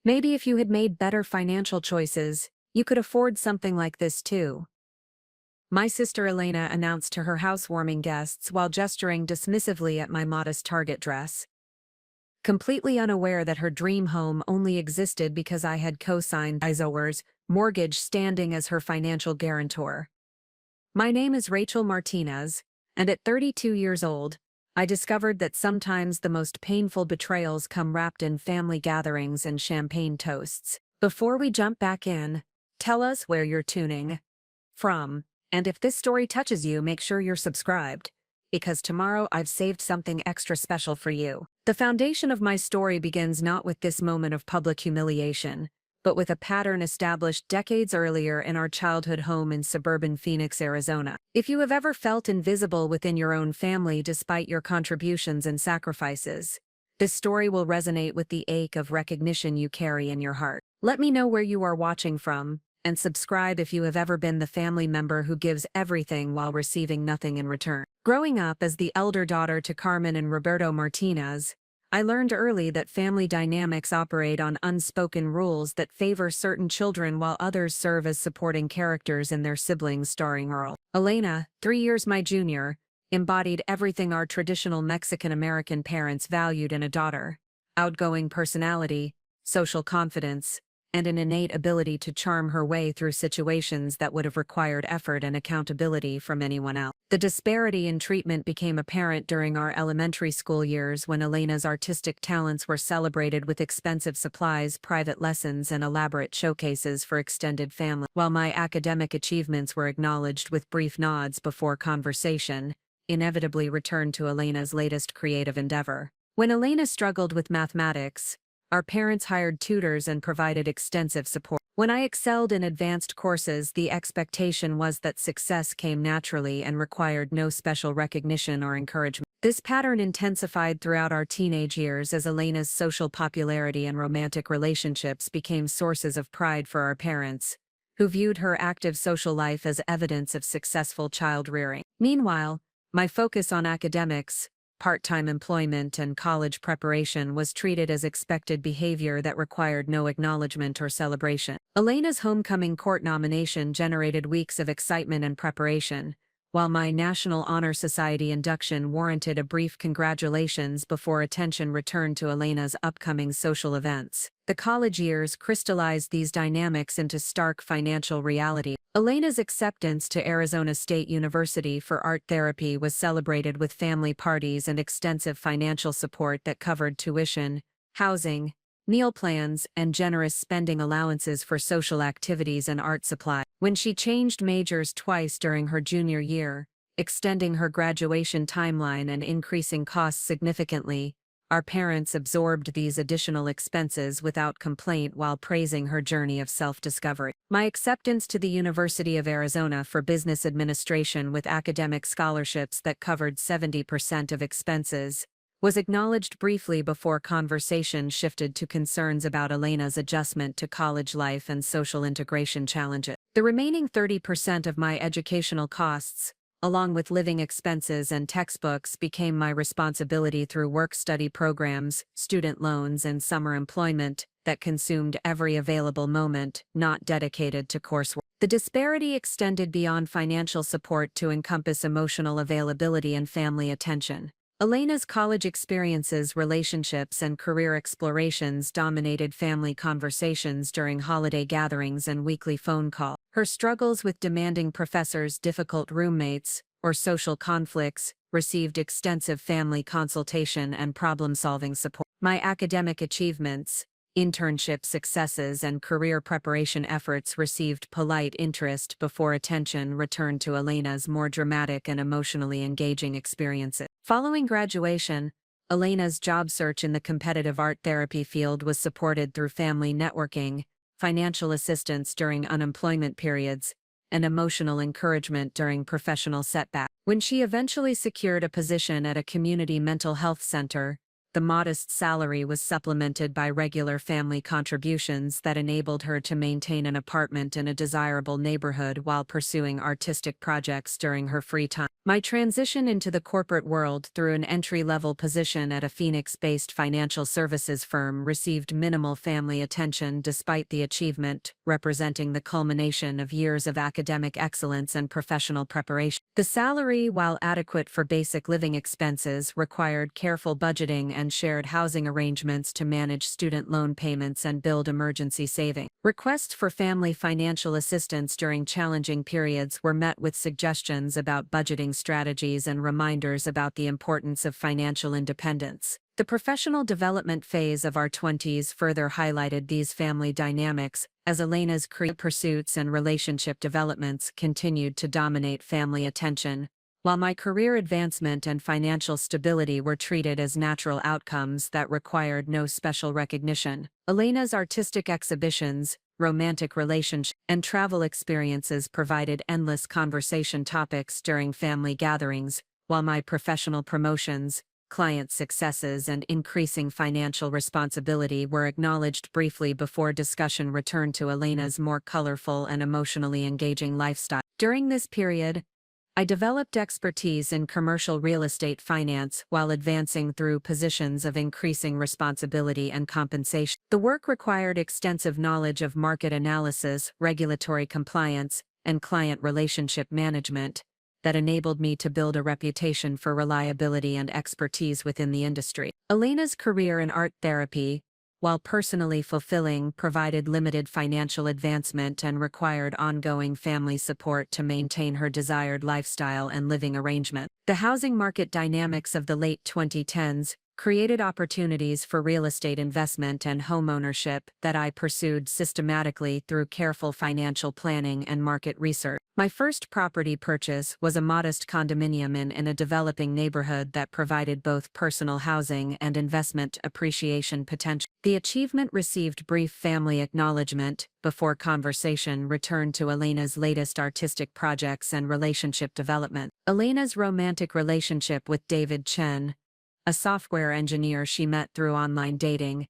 Maybe if you had made better financial choices, you could afford something like this too. My sister Elena announced to her housewarming guests while gesturing dismissively at my modest Target dress, completely unaware that her dream home only existed because I had co-signed Isower's mortgage standing as her financial guarantor. My name is Rachel Martinez, and at 32 years old, I discovered that sometimes the most painful betrayals come wrapped in family gatherings and champagne toasts. Before we jump back in, tell us where you're tuning from, and if this story touches you, make sure you're subscribed, because tomorrow I've saved something extra special for you. The foundation of my story begins not with this moment of public humiliation, but with a pattern established decades earlier in our childhood home in suburban Phoenix, Arizona. If you have ever felt invisible within your own family despite your contributions and sacrifices, this story will resonate with the ache of recognition you carry in your heart. Let me know where you are watching from, and subscribe if you have ever been the family member who gives everything while receiving nothing in return. Growing up as the elder daughter to Carmen and Roberto Martinez, I learned early that family dynamics operate on unspoken rules that favor certain children while others serve as supporting characters in their siblings, starring Earl. Elena, 3 years my junior, embodied everything our traditional Mexican-American parents valued in a daughter: outgoing personality, social confidence, and an innate ability to charm her way through situations that would have required effort and accountability from anyone else. The disparity in treatment became apparent during our elementary school years when Elena's artistic talents were celebrated with expensive supplies, private lessons, and elaborate showcases for extended family, while my academic achievements were acknowledged with brief nods before conversation inevitably returned to Elena's latest creative endeavor. When Elena struggled with mathematics, our parents hired tutors and provided extensive support. When I excelled in advanced courses, the expectation was that success came naturally and required no special recognition or encouragement. This pattern intensified throughout our teenage years as Elena's social popularity and romantic relationships became sources of pride for our parents, who viewed her active social life as evidence of successful child rearing. Meanwhile, my focus on academics, part-time employment, and college preparation was treated as expected behavior that required no acknowledgement or celebration. Elena's homecoming court nomination generated weeks of excitement and preparation, while my National Honor Society induction warranted a brief congratulations before attention returned to Elena's upcoming social events. The college years crystallized these dynamics into stark financial reality. Elena's acceptance to Arizona State University for art therapy was celebrated with family parties and extensive financial support that covered tuition, housing, meal plans, and generous spending allowances for social activities and art supply. When she changed majors twice during her junior year, extending her graduation timeline and increasing costs significantly, our parents absorbed these additional expenses without complaint while praising her journey of self-discovery. My acceptance to the University of Arizona for business administration with academic scholarships that covered 70% of expenses was acknowledged briefly before conversation shifted to concerns about Elena's adjustment to college life and social integration challenges. The remaining 30% of my educational costs, along with living expenses and textbooks, became my responsibility through work-study programs, student loans, and summer employment that consumed every available moment not dedicated to coursework. The disparity extended beyond financial support to encompass emotional availability and family attention. Elena's college experiences, relationships, and career explorations dominated family conversations during holiday gatherings and weekly phone calls. Her struggles with demanding professors, difficult roommates, or social conflicts received extensive family consultation and problem-solving support. My academic achievements, internship successes, and career preparation efforts received polite interest before attention returned to Elena's more dramatic and emotionally engaging experiences. Following graduation, Elena's job search in the competitive art therapy field was supported through family networking, financial assistance during unemployment periods, and emotional encouragement during professional setbacks. When she eventually secured a position at a community mental health center, The modest salary was supplemented by regular family contributions that enabled her to maintain an apartment in a desirable neighborhood while pursuing artistic projects during her free time. My transition into the corporate world through an entry-level position at a Phoenix-based financial services firm received minimal family attention despite the achievement, representing the culmination of years of academic excellence and professional preparation. The salary, while adequate for basic living expenses, required careful budgeting and shared housing arrangements to manage student loan payments and build emergency savings. Requests for family financial assistance during challenging periods were met with suggestions about budgeting strategies and reminders about the importance of financial independence. The professional development phase of our 20s further highlighted these family dynamics, as Elena's career pursuits and relationship developments continued to dominate family attention, while my career advancement and financial stability were treated as natural outcomes that required no special recognition. Elena's artistic exhibitions, romantic relationships, and travel experiences provided endless conversation topics during family gatherings, while my professional promotions, client successes, and increasing financial responsibility were acknowledged briefly before discussion returned to Elena's more colorful and emotionally engaging lifestyle. During this period, I developed expertise in commercial real estate finance while advancing through positions of increasing responsibility and compensation. The work required extensive knowledge of market analysis, regulatory compliance, and client relationship management that enabled me to build a reputation for reliability and expertise within the industry. Elena's career in art therapy, while personally fulfilling, provided limited financial advancement and required ongoing family support to maintain her desired lifestyle and living arrangement. The housing market dynamics of the late 2010s created opportunities for real estate investment and homeownership that I pursued systematically through careful financial planning and market research. My first property purchase was a modest condominium in a developing neighborhood that provided both personal housing and investment appreciation potential. The achievement received brief family acknowledgement before conversation returned to Elena's latest artistic projects and relationship development. Elena's romantic relationship with David Chen, a software engineer she met through online dating,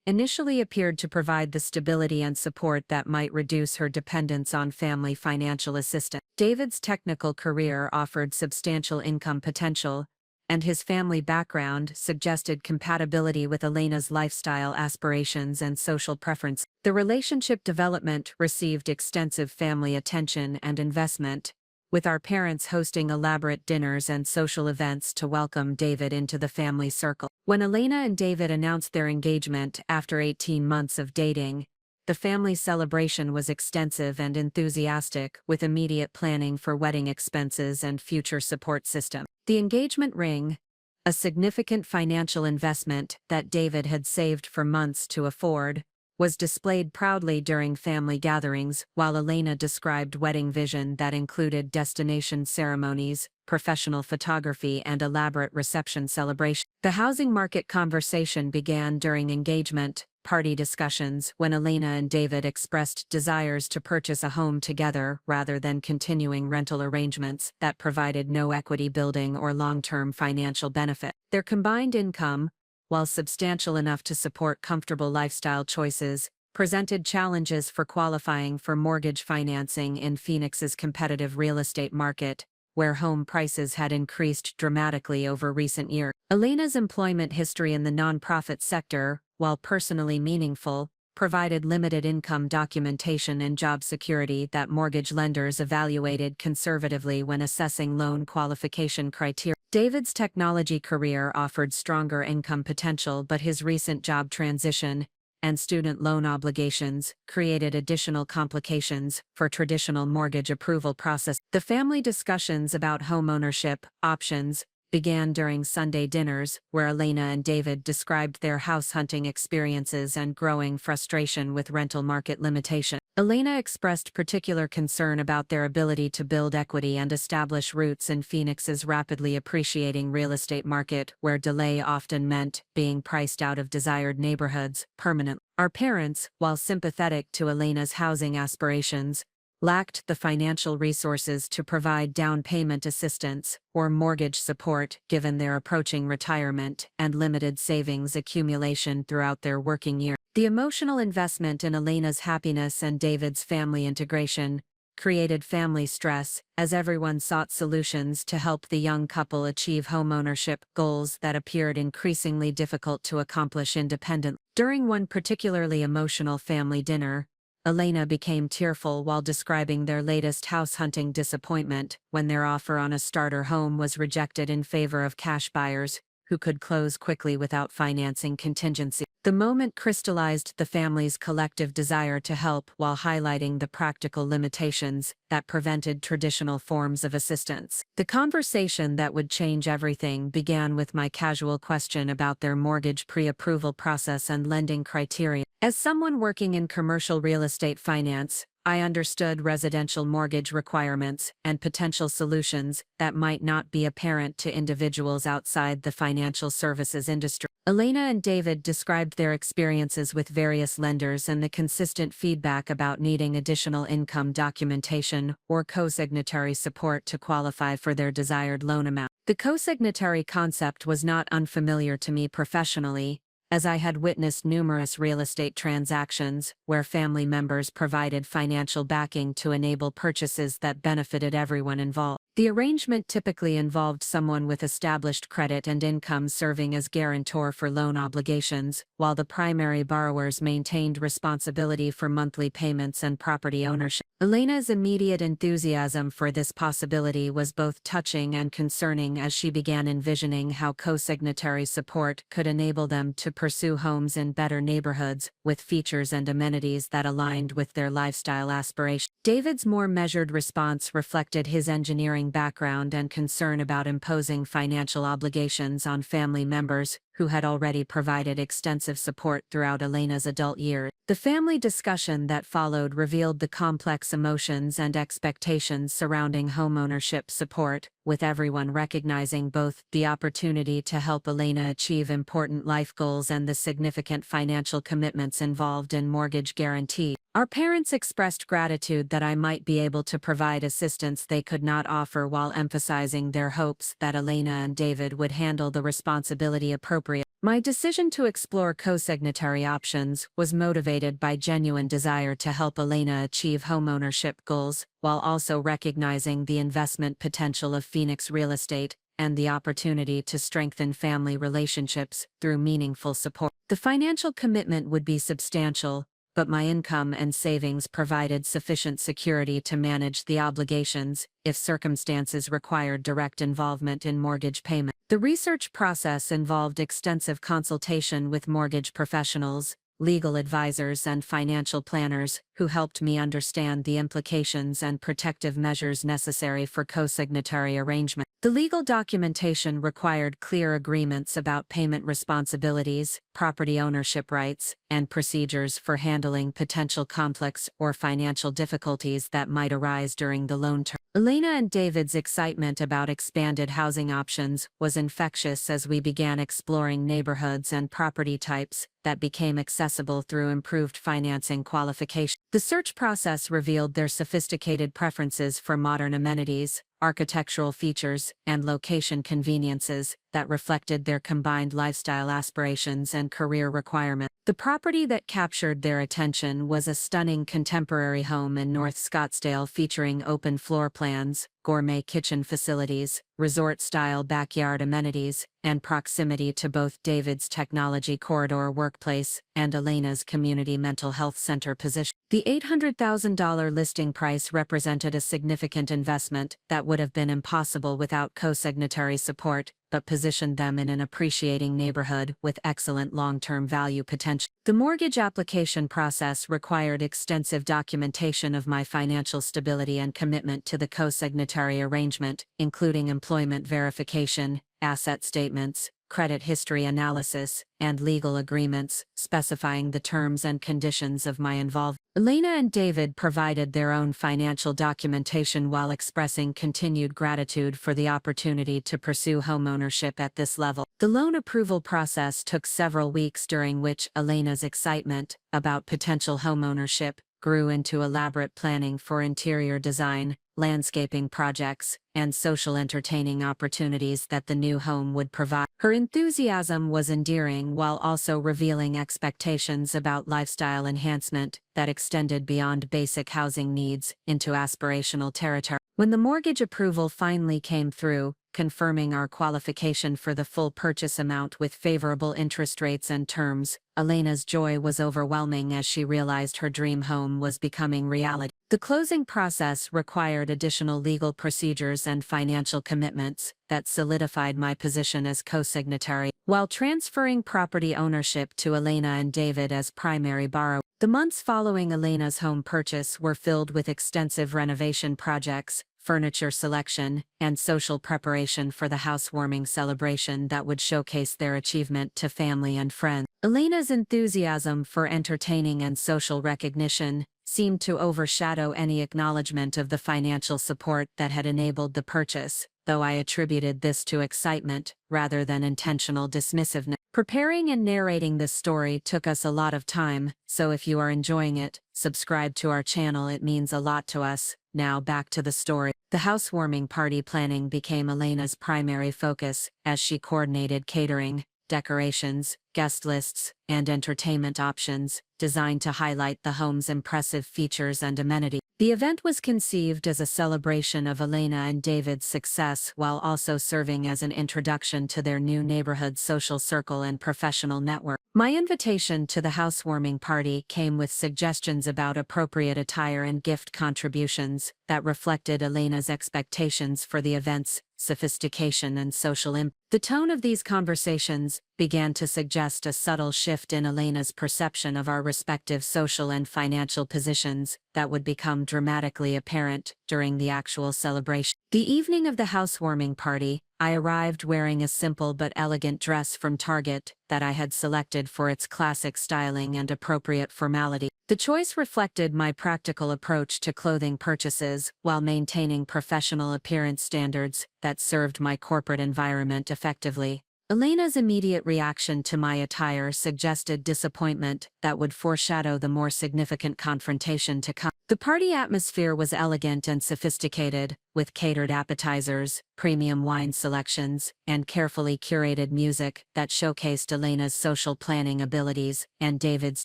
initially appeared to provide the stability and support that might reduce her dependence on family financial assistance. David's technical career offered substantial income potential, and his family background suggested compatibility with Elena's lifestyle aspirations and social preferences. The relationship development received extensive family attention and investment, with our parents hosting elaborate dinners and social events to welcome David into the family circle. When Elena and David announced their engagement after 18 months of dating, the family celebration was extensive and enthusiastic, with immediate planning for wedding expenses and future support system. The engagement ring, a significant financial investment that David had saved for months to afford, was displayed proudly during family gatherings, while Elena described wedding vision that included destination ceremonies, professional photography, and elaborate reception celebration. The housing market conversation began during engagement party discussions when Elena and David expressed desires to purchase a home together rather than continuing rental arrangements that provided no equity building or long-term financial benefit. Their combined income, while substantial enough to support comfortable lifestyle choices, presented challenges for qualifying for mortgage financing in Phoenix's competitive real estate market, where home prices had increased dramatically over recent years. Elena's employment history in the nonprofit sector, while personally meaningful, provided limited income documentation and job security that mortgage lenders evaluated conservatively when assessing loan qualification criteria. David's technology career offered stronger income potential, but his recent job transition and student loan obligations created additional complications for traditional mortgage approval process. The family discussions about homeownership options began during Sunday dinners, where Elena and David described their house hunting experiences and growing frustration with rental market limitation. Elena expressed particular concern about their ability to build equity and establish roots in Phoenix's rapidly appreciating real estate market, where delay often meant being priced out of desired neighborhoods permanently. Our parents, while sympathetic to Elena's housing aspirations, lacked the financial resources to provide down payment assistance or mortgage support given their approaching retirement and limited savings accumulation throughout their working year. The emotional investment in Elena's happiness and David's family integration created family stress as everyone sought solutions to help the young couple achieve homeownership goals that appeared increasingly difficult to accomplish independently. During one particularly emotional family dinner, Elena became tearful while describing their latest house hunting disappointment when their offer on a starter home was rejected in favor of cash buyers who could close quickly without financing contingency. The moment crystallized the family's collective desire to help while highlighting the practical limitations that prevented traditional forms of assistance. The conversation that would change everything began with my casual question about their mortgage pre-approval process and lending criteria. As someone working in commercial real estate finance, I understood residential mortgage requirements and potential solutions that might not be apparent to individuals outside the financial services industry. Elena and David described their experiences with various lenders and the consistent feedback about needing additional income documentation or co-signatory support to qualify for their desired loan amount. The co-signatory concept was not unfamiliar to me professionally, as I had witnessed numerous real estate transactions where family members provided financial backing to enable purchases that benefited everyone involved. The arrangement typically involved someone with established credit and income serving as guarantor for loan obligations, while the primary borrowers maintained responsibility for monthly payments and property ownership. Elena's immediate enthusiasm for this possibility was both touching and concerning as she began envisioning how co-signatory support could enable them to pursue homes in better neighborhoods with features and amenities that aligned with their lifestyle aspirations. David's more measured response reflected his engineering background and concern about imposing financial obligations on family members who had already provided extensive support throughout Elena's adult years. The family discussion that followed revealed the complex emotions and expectations surrounding homeownership support, with everyone recognizing both the opportunity to help Elena achieve important life goals and the significant financial commitments involved in mortgage guarantee. Our parents expressed gratitude that I might be able to provide assistance they could not offer while emphasizing their hopes that Elena and David would handle the responsibility appropriately. My decision to explore co-signatory options was motivated by genuine desire to help Elena achieve homeownership goals, while also recognizing the investment potential of Phoenix real estate and the opportunity to strengthen family relationships through meaningful support. The financial commitment would be substantial, but my income and savings provided sufficient security to manage the obligations if circumstances required direct involvement in mortgage payment. The research process involved extensive consultation with mortgage professionals, legal advisors and financial planners who helped me understand the implications and protective measures necessary for co-signatory arrangement. The legal documentation required clear agreements about payment responsibilities, property ownership rights, and procedures for handling potential conflicts or financial difficulties that might arise during the loan term. Elena and David's excitement about expanded housing options was infectious as we began exploring neighborhoods and property types that became accessible through improved financing qualification. The search process revealed their sophisticated preferences for modern amenities, architectural features, and location conveniences that reflected their combined lifestyle aspirations and career requirements. The property that captured their attention was a stunning contemporary home in North Scottsdale featuring open floor plans, gourmet kitchen facilities, resort-style backyard amenities, and proximity to both David's technology corridor workplace and Elena's community mental health center position. The $800,000 listing price represented a significant investment that would have been impossible without co-signatory support, but positioned them in an appreciating neighborhood with excellent long-term value potential. The mortgage application process required extensive documentation of my financial stability and commitment to the co-signatory arrangement, including employment verification, asset statements, credit history analysis, and legal agreements specifying the terms and conditions of my involvement. Elena and David provided their own financial documentation while expressing continued gratitude for the opportunity to pursue homeownership at this level. The loan approval process took several weeks, during which Elena's excitement about potential homeownership grew into elaborate planning for interior design, landscaping projects, and social entertaining opportunities that the new home would provide. Her enthusiasm was endearing while also revealing expectations about lifestyle enhancement that extended beyond basic housing needs into aspirational territory. When the mortgage approval finally came through, confirming our qualification for the full purchase amount with favorable interest rates and terms, Elena's joy was overwhelming as she realized her dream home was becoming reality. The closing process required additional legal procedures and financial commitments that solidified my position as co-signatory, while transferring property ownership to Elena and David as primary borrower. The months following Elena's home purchase were filled with extensive renovation projects, furniture selection, and social preparation for the housewarming celebration that would showcase their achievement to family and friends. Elena's enthusiasm for entertaining and social recognition seemed to overshadow any acknowledgement of the financial support that had enabled the purchase, though I attributed this to excitement rather than intentional dismissiveness. Preparing and narrating this story took us a lot of time, so if you are enjoying it, subscribe to our channel, it means a lot to us. Now back to the story. The housewarming party planning became Elena's primary focus as she coordinated catering, decorations, guest lists, and entertainment options, designed to highlight the home's impressive features and amenities. The event was conceived as a celebration of Elena and David's success while also serving as an introduction to their new neighborhood social circle and professional network. My invitation to the housewarming party came with suggestions about appropriate attire and gift contributions that reflected Elena's expectations for the event's sophistication and social impact. The tone of these conversations began to suggest a subtle shift in Elena's perception of our respective social and financial positions that would become dramatically apparent during the actual celebration. The evening of the housewarming party, I arrived wearing a simple but elegant dress from Target that I had selected for its classic styling and appropriate formality. The choice reflected my practical approach to clothing purchases while maintaining professional appearance standards that served my corporate environment effectively. Elena's immediate reaction to my attire suggested disappointment that would foreshadow the more significant confrontation to come. The party atmosphere was elegant and sophisticated, with catered appetizers, premium wine selections, and carefully curated music that showcased Elena's social planning abilities and David's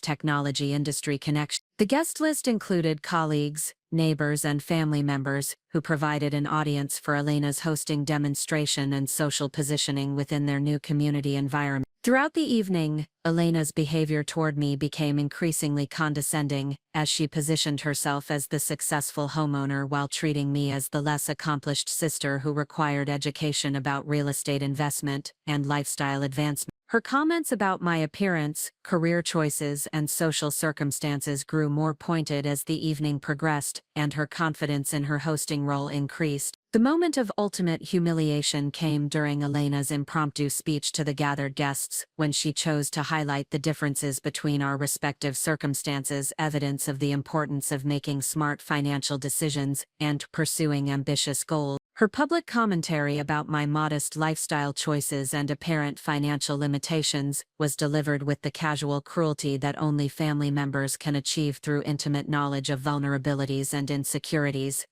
technology industry connection. The guest list included colleagues, neighbors, and family members who provided an audience for Elena's hosting demonstration and social positioning within their new community environment. Throughout the evening, Elena's behavior toward me became increasingly condescending as she positioned herself as the successful homeowner while treating me as the less accomplished sister who required education about real estate investment and lifestyle advancement. Her comments about my appearance, career choices, and social circumstances grew more pointed as the evening progressed, and her confidence in her hosting role increased. The moment of ultimate humiliation came during Elena's impromptu speech to the gathered guests, when she chose to highlight the differences between our respective circumstances, evidence of the importance of making smart financial decisions and pursuing ambitious goals. Her public commentary about my modest lifestyle choices and apparent financial limitations was delivered with the casual cruelty that only family members can achieve through intimate knowledge of vulnerabilities and insecurities.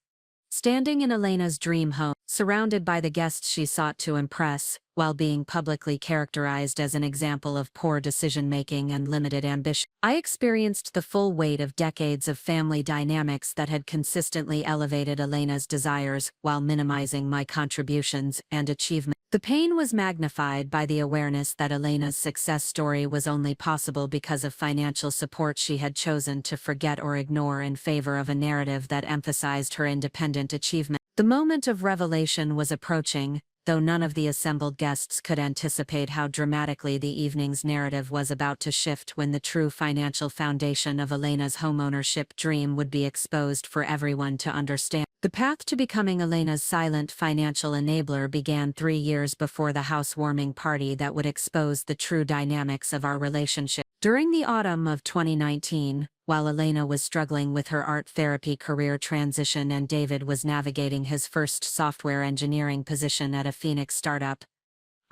Standing in Elena's dream home, surrounded by the guests she sought to impress, while being publicly characterized as an example of poor decision-making and limited ambition, I experienced the full weight of decades of family dynamics that had consistently elevated Elena's desires while minimizing my contributions and achievements. The pain was magnified by the awareness that Elena's success story was only possible because of financial support she had chosen to forget or ignore in favor of a narrative that emphasized her independent achievement. The moment of revelation was approaching, though none of the assembled guests could anticipate how dramatically the evening's narrative was about to shift when the true financial foundation of Elena's homeownership dream would be exposed for everyone to understand. The path to becoming Elena's silent financial enabler began 3 years before the housewarming party that would expose the true dynamics of our relationship. During the autumn of 2019, while Elena was struggling with her art therapy career transition and David was navigating his first software engineering position at a Phoenix startup,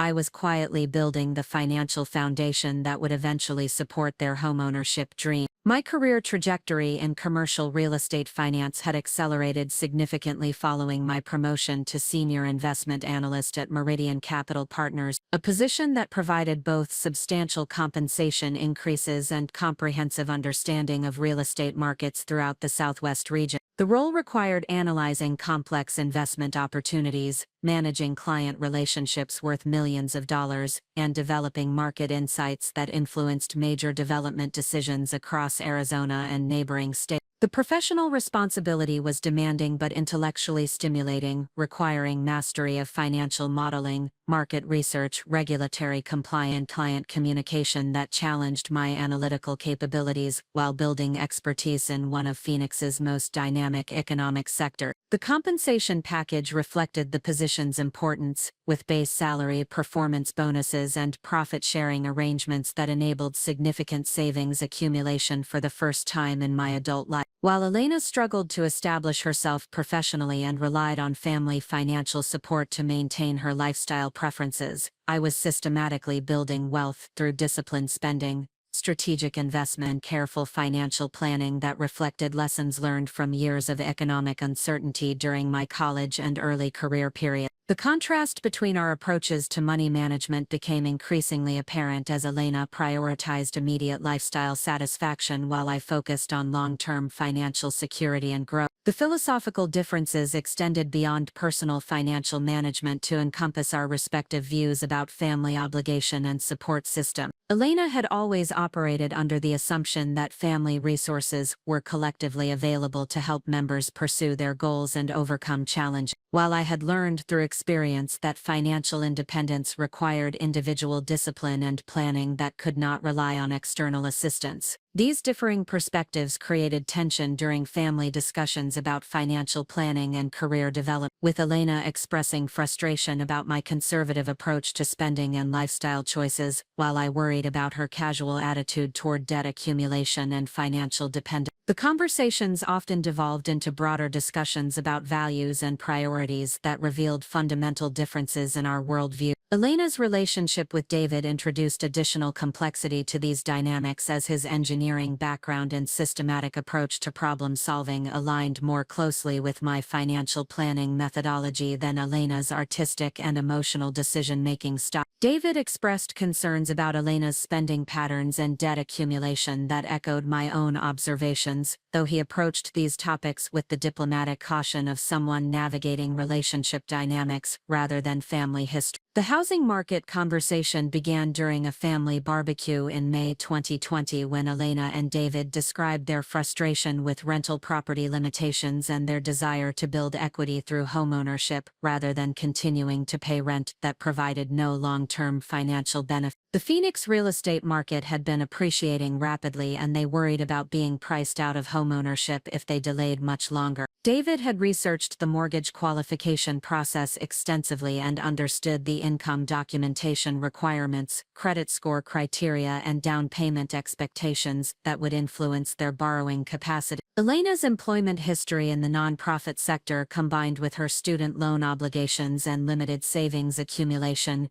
I was quietly building the financial foundation that would eventually support their homeownership dream. My career trajectory in commercial real estate finance had accelerated significantly following my promotion to senior investment analyst at Meridian Capital Partners, a position that provided both substantial compensation increases and comprehensive understanding of real estate markets throughout the Southwest region. The role required analyzing complex investment opportunities, managing client relationships worth millions of dollars, and developing market insights that influenced major development decisions across Arizona and neighboring states. The professional responsibility was demanding but intellectually stimulating, requiring mastery of financial modeling, market research, regulatory compliant client communication that challenged my analytical capabilities while building expertise in one of Phoenix's most dynamic economic sector. The compensation package reflected the position's importance, with base salary, performance bonuses, and profit-sharing arrangements that enabled significant savings accumulation for the first time in my adult life. While Elena struggled to establish herself professionally and relied on family financial support to maintain her lifestyle preferences, I was systematically building wealth through disciplined spending, strategic investment, and careful financial planning that reflected lessons learned from years of economic uncertainty during my college and early career period. The contrast between our approaches to money management became increasingly apparent as Elena prioritized immediate lifestyle satisfaction while I focused on long-term financial security and growth. The philosophical differences extended beyond personal financial management to encompass our respective views about family obligation and support system. Elena had always operated under the assumption that family resources were collectively available to help members pursue their goals and overcome challenges, while I had learned through experience that financial independence required individual discipline and planning that could not rely on external assistance. These differing perspectives created tension during family discussions about financial planning and career development, with Elena expressing frustration about my conservative approach to spending and lifestyle choices, while I worried about her casual attitude toward debt accumulation and financial dependence. The conversations often devolved into broader discussions about values and priorities that revealed fundamental differences in our worldview. Elena's relationship with David introduced additional complexity to these dynamics as his engineering background and systematic approach to problem-solving aligned more closely with my financial planning methodology than Elena's artistic and emotional decision-making style. David expressed concerns about Elena's spending patterns and debt accumulation that echoed my own observations, though he approached these topics with the diplomatic caution of someone navigating relationship dynamics rather than family history. The housing market conversation began during a family barbecue in May 2020 when Elena and David described their frustration with rental property limitations and their desire to build equity through homeownership rather than continuing to pay rent that provided no long-term financial benefit. The Phoenix real estate market had been appreciating rapidly and they worried about being priced out of homeownership if they delayed much longer. David had researched the mortgage qualification process extensively and understood the income documentation requirements, credit score criteria, and down payment expectations that would influence their borrowing capacity. Elena's employment history in the nonprofit sector, combined with her student loan obligations and limited savings accumulation,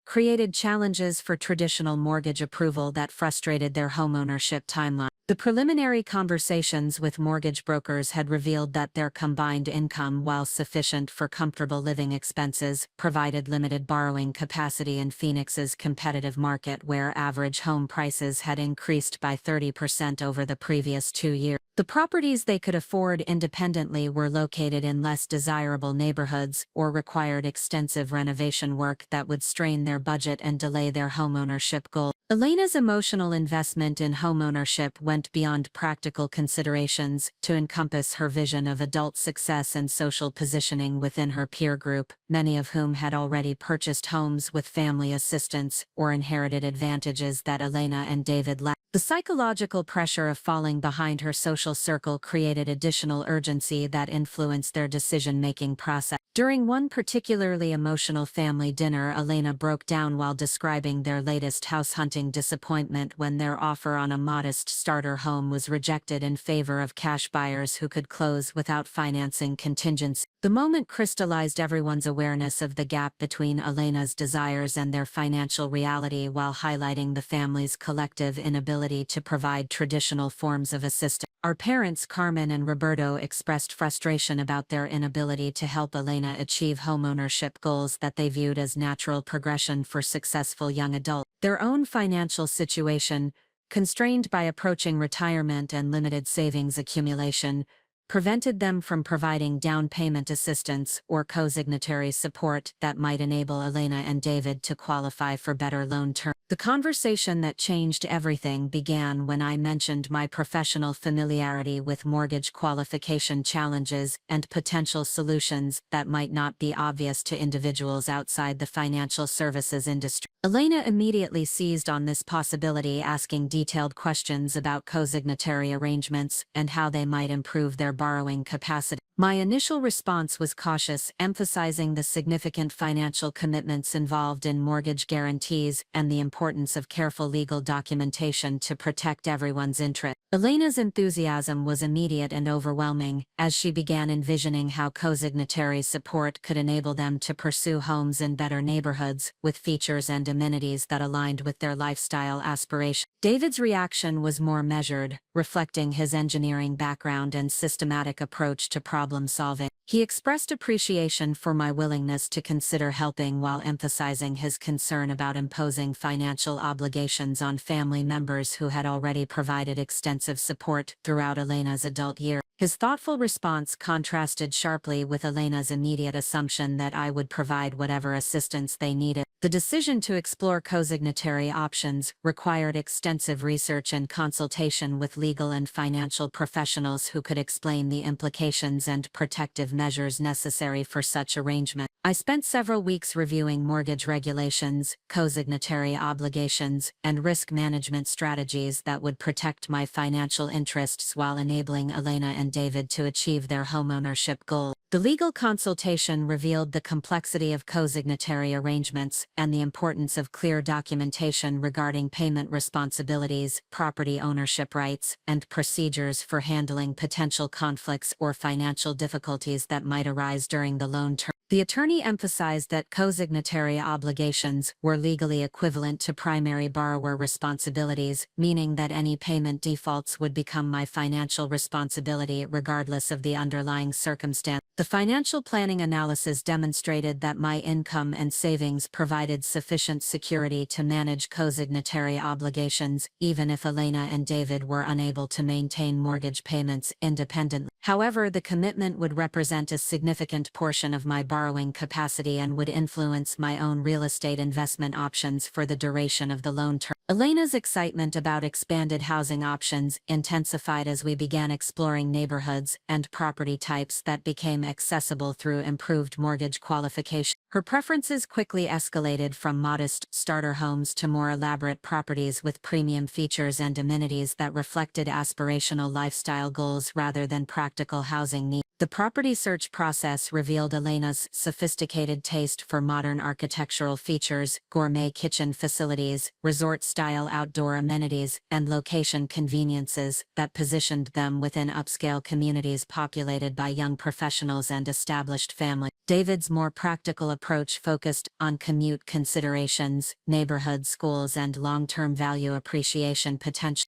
created challenges for traditional mortgage approval that frustrated their homeownership timeline. The preliminary conversations with mortgage brokers had revealed that their combined income, while sufficient for comfortable living expenses, provided limited borrowing capacity in Phoenix's competitive market where average home prices had increased by 30% over the previous 2 years. The properties they could afford independently were located in less desirable neighborhoods or required extensive renovation work that would strain their budget and delay their homeownership goal. Elena's emotional investment in homeownership went beyond practical considerations to encompass her vision of adult success and social positioning within her peer group, many of whom had already purchased homes with family assistance or inherited advantages that Elena and David lacked. The psychological pressure of falling behind her social circle created additional urgency that influenced their decision-making process. During one particularly emotional family dinner, Elena broke down while describing their latest house hunting disappointment when their offer on a modest starter home was rejected in favor of cash buyers who could close without financing contingency. The moment crystallized everyone's awareness of the gap between Elena's desires and their financial reality while highlighting the family's collective inability to provide traditional forms of assistance. Our parents, Carmen and Roberto, expressed frustration about their inability to help Elena achieve homeownership goals that they viewed as natural progression for successful young adults. Their own financial situation, constrained by approaching retirement and limited savings accumulation, prevented them from providing down payment assistance or co-signatory support that might enable Elena and David to qualify for better loan terms. The conversation that changed everything began when I mentioned my professional familiarity with mortgage qualification challenges and potential solutions that might not be obvious to individuals outside the financial services industry. Elena immediately seized on this possibility, asking detailed questions about co-signatory arrangements and how they might improve their borrowing capacity. My initial response was cautious, emphasizing the significant financial commitments involved in mortgage guarantees and the importance of careful legal documentation to protect everyone's interest. Elena's enthusiasm was immediate and overwhelming, as she began envisioning how co-signatory support could enable them to pursue homes in better neighborhoods, with features and amenities that aligned with their lifestyle aspirations. David's reaction was more measured, reflecting his engineering background and systematic approach to problem solving. He expressed appreciation for my willingness to consider helping while emphasizing his concern about imposing financial obligations on family members who had already provided extensive support throughout Elena's adult years. His thoughtful response contrasted sharply with Elena's immediate assumption that I would provide whatever assistance they needed. The decision to explore co-signatory options required extensive research and consultation with legal and financial professionals who could explain the implications and protective measures necessary for such arrangement. I spent several weeks reviewing mortgage regulations, co-signatory obligations, and risk management strategies that would protect my financial interests while enabling Elena and David to achieve their homeownership goals. The legal consultation revealed the complexity of co-signatory arrangements and the importance of clear documentation regarding payment responsibilities, property ownership rights, and procedures for handling potential conflicts or financial difficulties that might arise during the loan term. The attorney emphasized that co-signatory obligations were legally equivalent to primary borrower responsibilities, meaning that any payment defaults would become my financial responsibility regardless of the underlying circumstance. The financial planning analysis demonstrated that my income and savings provided sufficient security to manage co-signatory obligations, even if Elena and David were unable to maintain mortgage payments independently. However, the commitment would represent a significant portion of my borrowing capacity and would influence my own real estate investment options for the duration of the loan term. Elena's excitement about expanded housing options intensified as we began exploring neighborhoods and property types that became accessible through improved mortgage qualification. Her preferences quickly escalated from modest starter homes to more elaborate properties with premium features and amenities that reflected aspirational lifestyle goals rather than practical housing needs. The property search process revealed Elena's sophisticated taste for modern architectural features, gourmet kitchen facilities, resort-style outdoor amenities, and location conveniences that positioned them within upscale communities populated by young professionals and established families. David's more practical approach focused on commute considerations, neighborhood schools, and long-term value appreciation potential.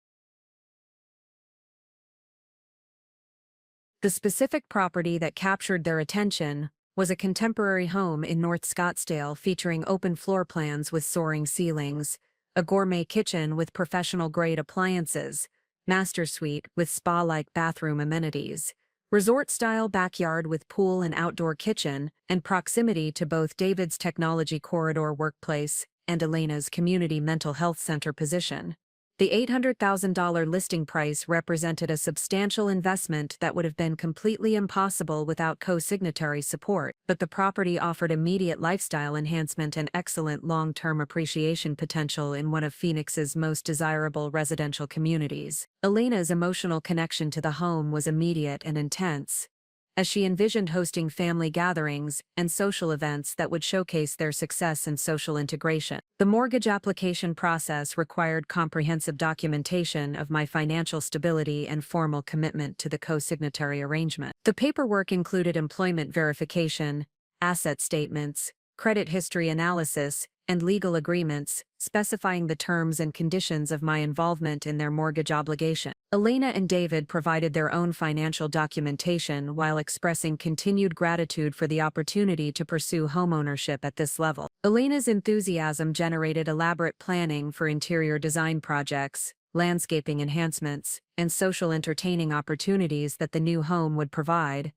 The specific property that captured their attention was a contemporary home in North Scottsdale featuring open floor plans with soaring ceilings, a gourmet kitchen with professional-grade appliances, master suite with spa-like bathroom amenities, resort-style backyard with pool and outdoor kitchen, and proximity to both David's technology corridor workplace and Elena's community mental health center position. The $800,000 listing price represented a substantial investment that would have been completely impossible without co-signatory support, but the property offered immediate lifestyle enhancement and excellent long-term appreciation potential in one of Phoenix's most desirable residential communities. Elena's emotional connection to the home was immediate and intense. as she envisioned hosting family gatherings and social events that would showcase their success and social integration. The mortgage application process required comprehensive documentation of my financial stability and formal commitment to the co-signatory arrangement. The paperwork included employment verification, asset statements, credit history analysis, and legal agreements, specifying the terms and conditions of my involvement in their mortgage obligation. Elena and David provided their own financial documentation while expressing continued gratitude for the opportunity to pursue homeownership at this level. Elena's enthusiasm generated elaborate planning for interior design projects, landscaping enhancements, and social entertaining opportunities that the new home would provide,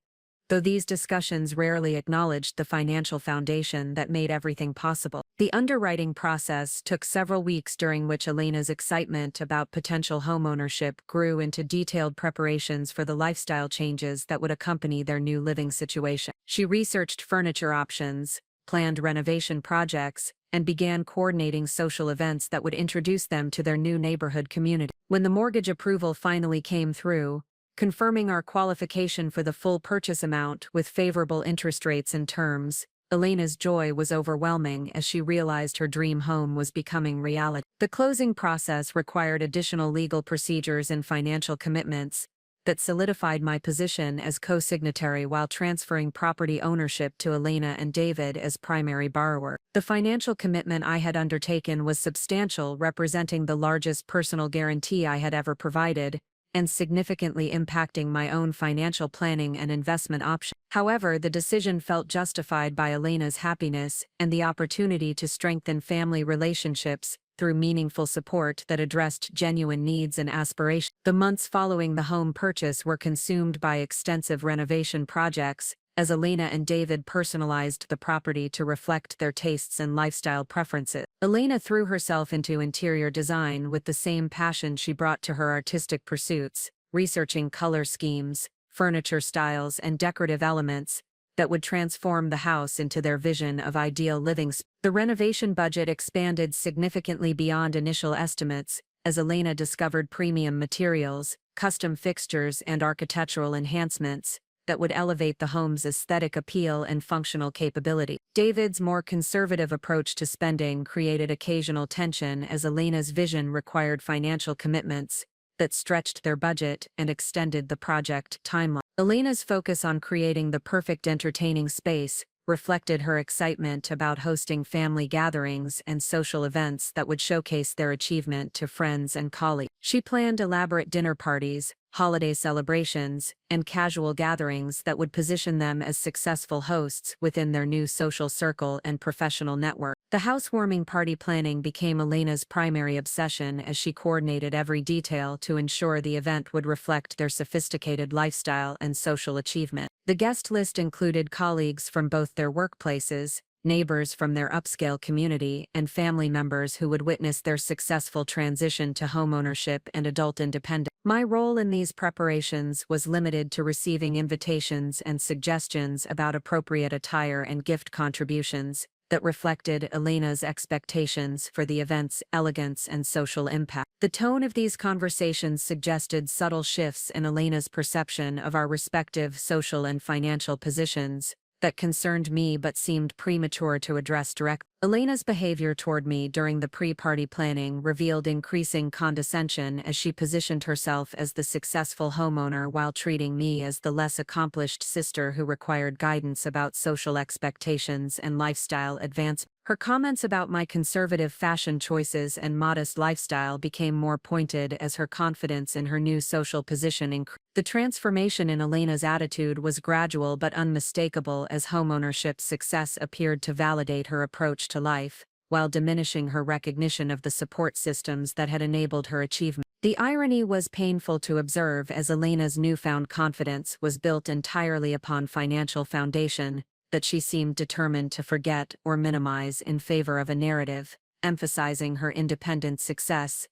though these discussions rarely acknowledged the financial foundation that made everything possible. The underwriting process took several weeks, during which Elena's excitement about potential homeownership grew into detailed preparations for the lifestyle changes that would accompany their new living situation. She researched furniture options, planned renovation projects, and began coordinating social events that would introduce them to their new neighborhood community. When the mortgage approval finally came through, confirming our qualification for the full purchase amount with favorable interest rates and terms, Elena's joy was overwhelming as she realized her dream home was becoming reality. The closing process required additional legal procedures and financial commitments that solidified my position as co-signatory while transferring property ownership to Elena and David as primary borrower. The financial commitment I had undertaken was substantial, representing the largest personal guarantee I had ever provided, and significantly impacting my own financial planning and investment options. However, the decision felt justified by Elena's happiness and the opportunity to strengthen family relationships through meaningful support that addressed genuine needs and aspirations. The months following the home purchase were consumed by extensive renovation projects, as Elena and David personalized the property to reflect their tastes and lifestyle preferences. Elena threw herself into interior design with the same passion she brought to her artistic pursuits, researching color schemes, furniture styles, and decorative elements that would transform the house into their vision of ideal living space. The renovation budget expanded significantly beyond initial estimates, as Elena discovered premium materials, custom fixtures, and architectural enhancements that would elevate the home's aesthetic appeal and functional capability. David's more conservative approach to spending created occasional tension, as Elena's vision required financial commitments that stretched their budget and extended the project timeline. Elena's focus on creating the perfect entertaining space reflected her excitement about hosting family gatherings and social events that would showcase their achievement to friends and colleagues. She planned elaborate dinner parties, holiday celebrations, and casual gatherings that would position them as successful hosts within their new social circle and professional network. The housewarming party planning became Elena's primary obsession, as she coordinated every detail to ensure the event would reflect their sophisticated lifestyle and social achievement. The guest list included colleagues from both their workplaces, neighbors from their upscale community, and family members who would witness their successful transition to homeownership and adult independence. My role in these preparations was limited to receiving invitations and suggestions about appropriate attire and gift contributions that reflected Elena's expectations for the event's elegance and social impact. The tone of these conversations suggested subtle shifts in Elena's perception of our respective social and financial positions that concerned me but seemed premature to address directly. Elena's behavior toward me during the pre-party planning revealed increasing condescension, as she positioned herself as the successful homeowner while treating me as the less accomplished sister who required guidance about social expectations and lifestyle advancement. Her comments about my conservative fashion choices and modest lifestyle became more pointed as her confidence in her new social position increased. The transformation in Elena's attitude was gradual but unmistakable, as homeownership's success appeared to validate her approach to life, while diminishing her recognition of the support systems that had enabled her achievement. The irony was painful to observe, as Elena's newfound confidence was built entirely upon financial foundation that she seemed determined to forget or minimize in favor of a narrative emphasizing her independent success.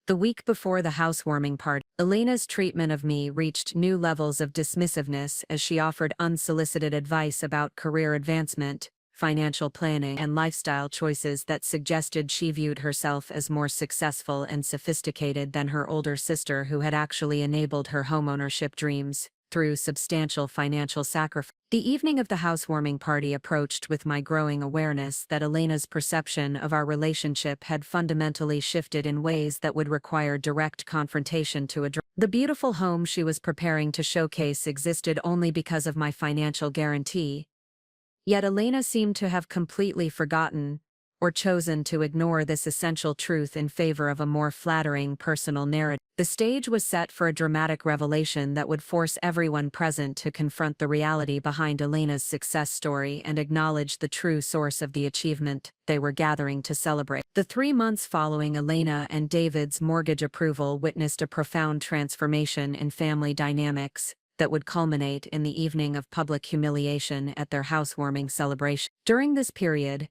The week before the housewarming party, Elena's treatment of me reached new levels of dismissiveness, as she offered unsolicited advice about career advancement, financial planning, and lifestyle choices that suggested she viewed herself as more successful and sophisticated than her older sister, who had actually enabled her homeownership dreams. through substantial financial sacrifice. The evening of the housewarming party approached with my growing awareness that Elena's perception of our relationship had fundamentally shifted in ways that would require direct confrontation to address. The beautiful home she was preparing to showcase existed only because of my financial guarantee. Yet Elena seemed to have completely forgotten or chosen to ignore this essential truth in favor of a more flattering personal narrative. The stage was set for a dramatic revelation that would force everyone present to confront the reality behind Elena's success story and acknowledge the true source of the achievement they were gathering to celebrate. The 3 months following Elena and David's mortgage approval witnessed a profound transformation in family dynamics that would culminate in the evening of public humiliation at their housewarming celebration. During this period,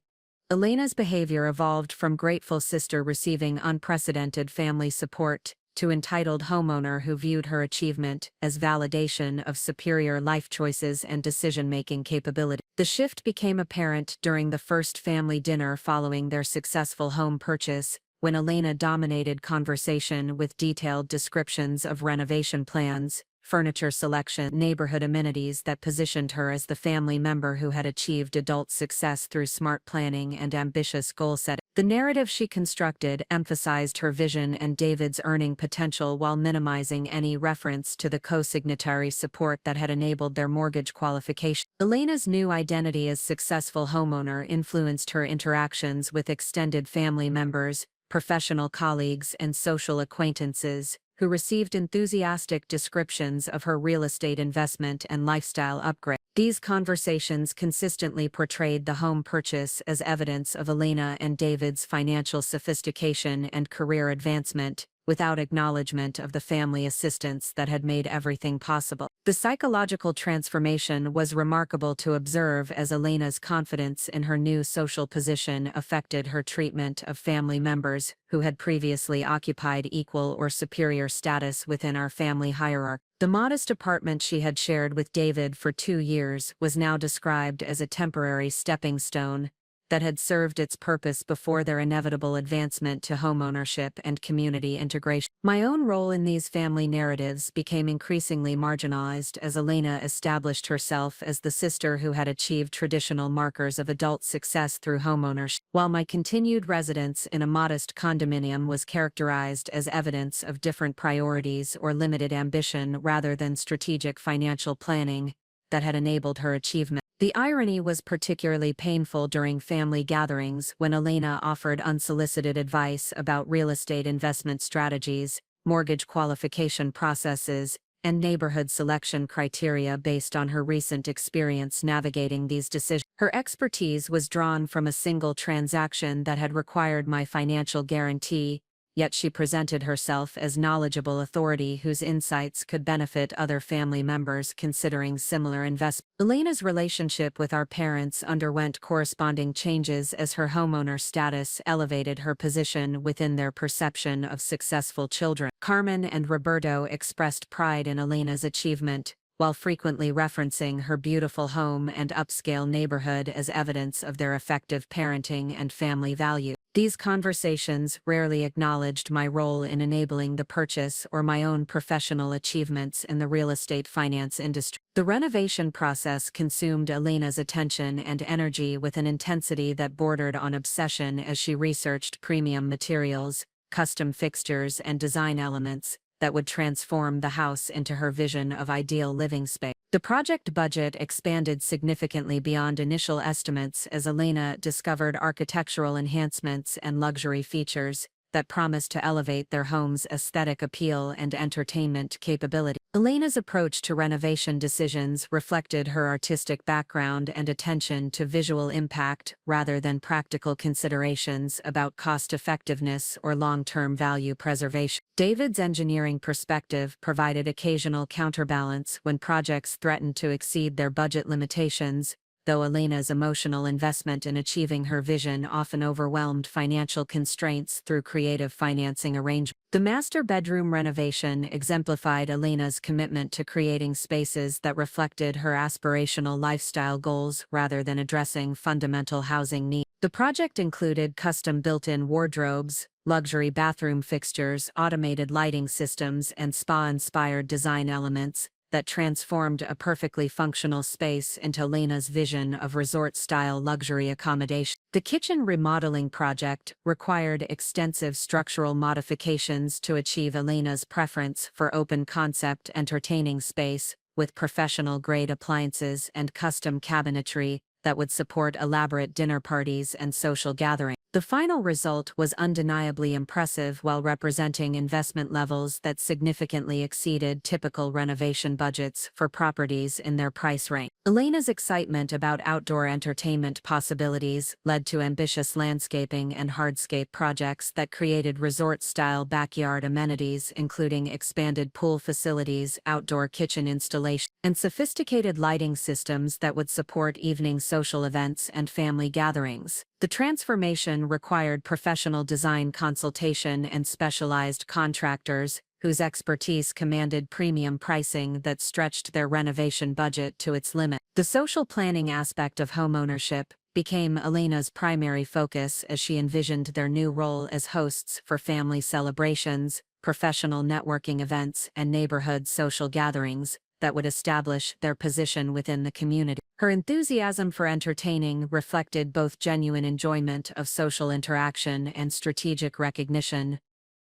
Elena's behavior evolved from grateful sister receiving unprecedented family support to entitled homeowner who viewed her achievement as validation of superior life choices and decision-making capability. The shift became apparent during the first family dinner following their successful home purchase, when Elena dominated conversation with detailed descriptions of renovation plans, furniture selection, neighborhood amenities that positioned her as the family member who had achieved adult success through smart planning and ambitious goal setting. The narrative she constructed emphasized her vision and David's earning potential while minimizing any reference to the co-signatory support that had enabled their mortgage qualification. Elena's new identity as successful homeowner influenced her interactions with extended family members, professional colleagues, and social acquaintances, who received enthusiastic descriptions of her real estate investment and lifestyle upgrade. These conversations consistently portrayed the home purchase as evidence of Elena and David's financial sophistication and career advancement, without acknowledgement of the family assistance that had made everything possible. The psychological transformation was remarkable to observe as Elena's confidence in her new social position affected her treatment of family members who had previously occupied equal or superior status within our family hierarchy. The modest apartment she had shared with David for 2 years was now described as a temporary stepping stone that had served its purpose before their inevitable advancement to homeownership and community integration. My own role in these family narratives became increasingly marginalized as Elena established herself as the sister who had achieved traditional markers of adult success through homeownership, while my continued residence in a modest condominium was characterized as evidence of different priorities or limited ambition rather than strategic financial planning that had enabled her achievement. The irony was particularly painful during family gatherings when Elena offered unsolicited advice about real estate investment strategies, mortgage qualification processes, and neighborhood selection criteria based on her recent experience navigating these decisions. Her expertise was drawn from a single transaction that had required my financial guarantee, yet she presented herself as knowledgeable authority whose insights could benefit other family members considering similar investments. Elena's relationship with our parents underwent corresponding changes as her homeowner status elevated her position within their perception of successful children. Carmen and Roberto expressed pride in Elena's achievement, while frequently referencing her beautiful home and upscale neighborhood as evidence of their effective parenting and family value. These conversations rarely acknowledged my role in enabling the purchase or my own professional achievements in the real estate finance industry. The renovation process consumed Elena's attention and energy with an intensity that bordered on obsession as she researched premium materials, custom fixtures, and design elements that would transform the house into her vision of ideal living space. The project budget expanded significantly beyond initial estimates as Elena discovered architectural enhancements and luxury features that promised to elevate their home's aesthetic appeal and entertainment capability. Elena's approach to renovation decisions reflected her artistic background and attention to visual impact rather than practical considerations about cost-effectiveness or long-term value preservation. David's engineering perspective provided occasional counterbalance when projects threatened to exceed their budget limitations, though Elena's emotional investment in achieving her vision often overwhelmed financial constraints through creative financing arrangements. The master bedroom renovation exemplified Elena's commitment to creating spaces that reflected her aspirational lifestyle goals rather than addressing fundamental housing needs. The project included custom built-in wardrobes, luxury bathroom fixtures, automated lighting systems, and spa-inspired design elements that transformed a perfectly functional space into Lena's vision of resort-style luxury accommodation. The kitchen remodeling project required extensive structural modifications to achieve Elena's preference for open-concept entertaining space, with professional-grade appliances and custom cabinetry that would support elaborate dinner parties and social gatherings. The final result was undeniably impressive while representing investment levels that significantly exceeded typical renovation budgets for properties in their price range. Elena's excitement about outdoor entertainment possibilities led to ambitious landscaping and hardscape projects that created resort-style backyard amenities including expanded pool facilities, outdoor kitchen installations, and sophisticated lighting systems that would support evening social events and family gatherings. The transformation required professional design consultation and specialized contractors, whose expertise commanded premium pricing that stretched their renovation budget to its limit. The social planning aspect of homeownership became Elena's primary focus as she envisioned their new role as hosts for family celebrations, professional networking events, and neighborhood social gatherings that would establish their position within the community. Her enthusiasm for entertaining reflected both genuine enjoyment of social interaction and strategic recognition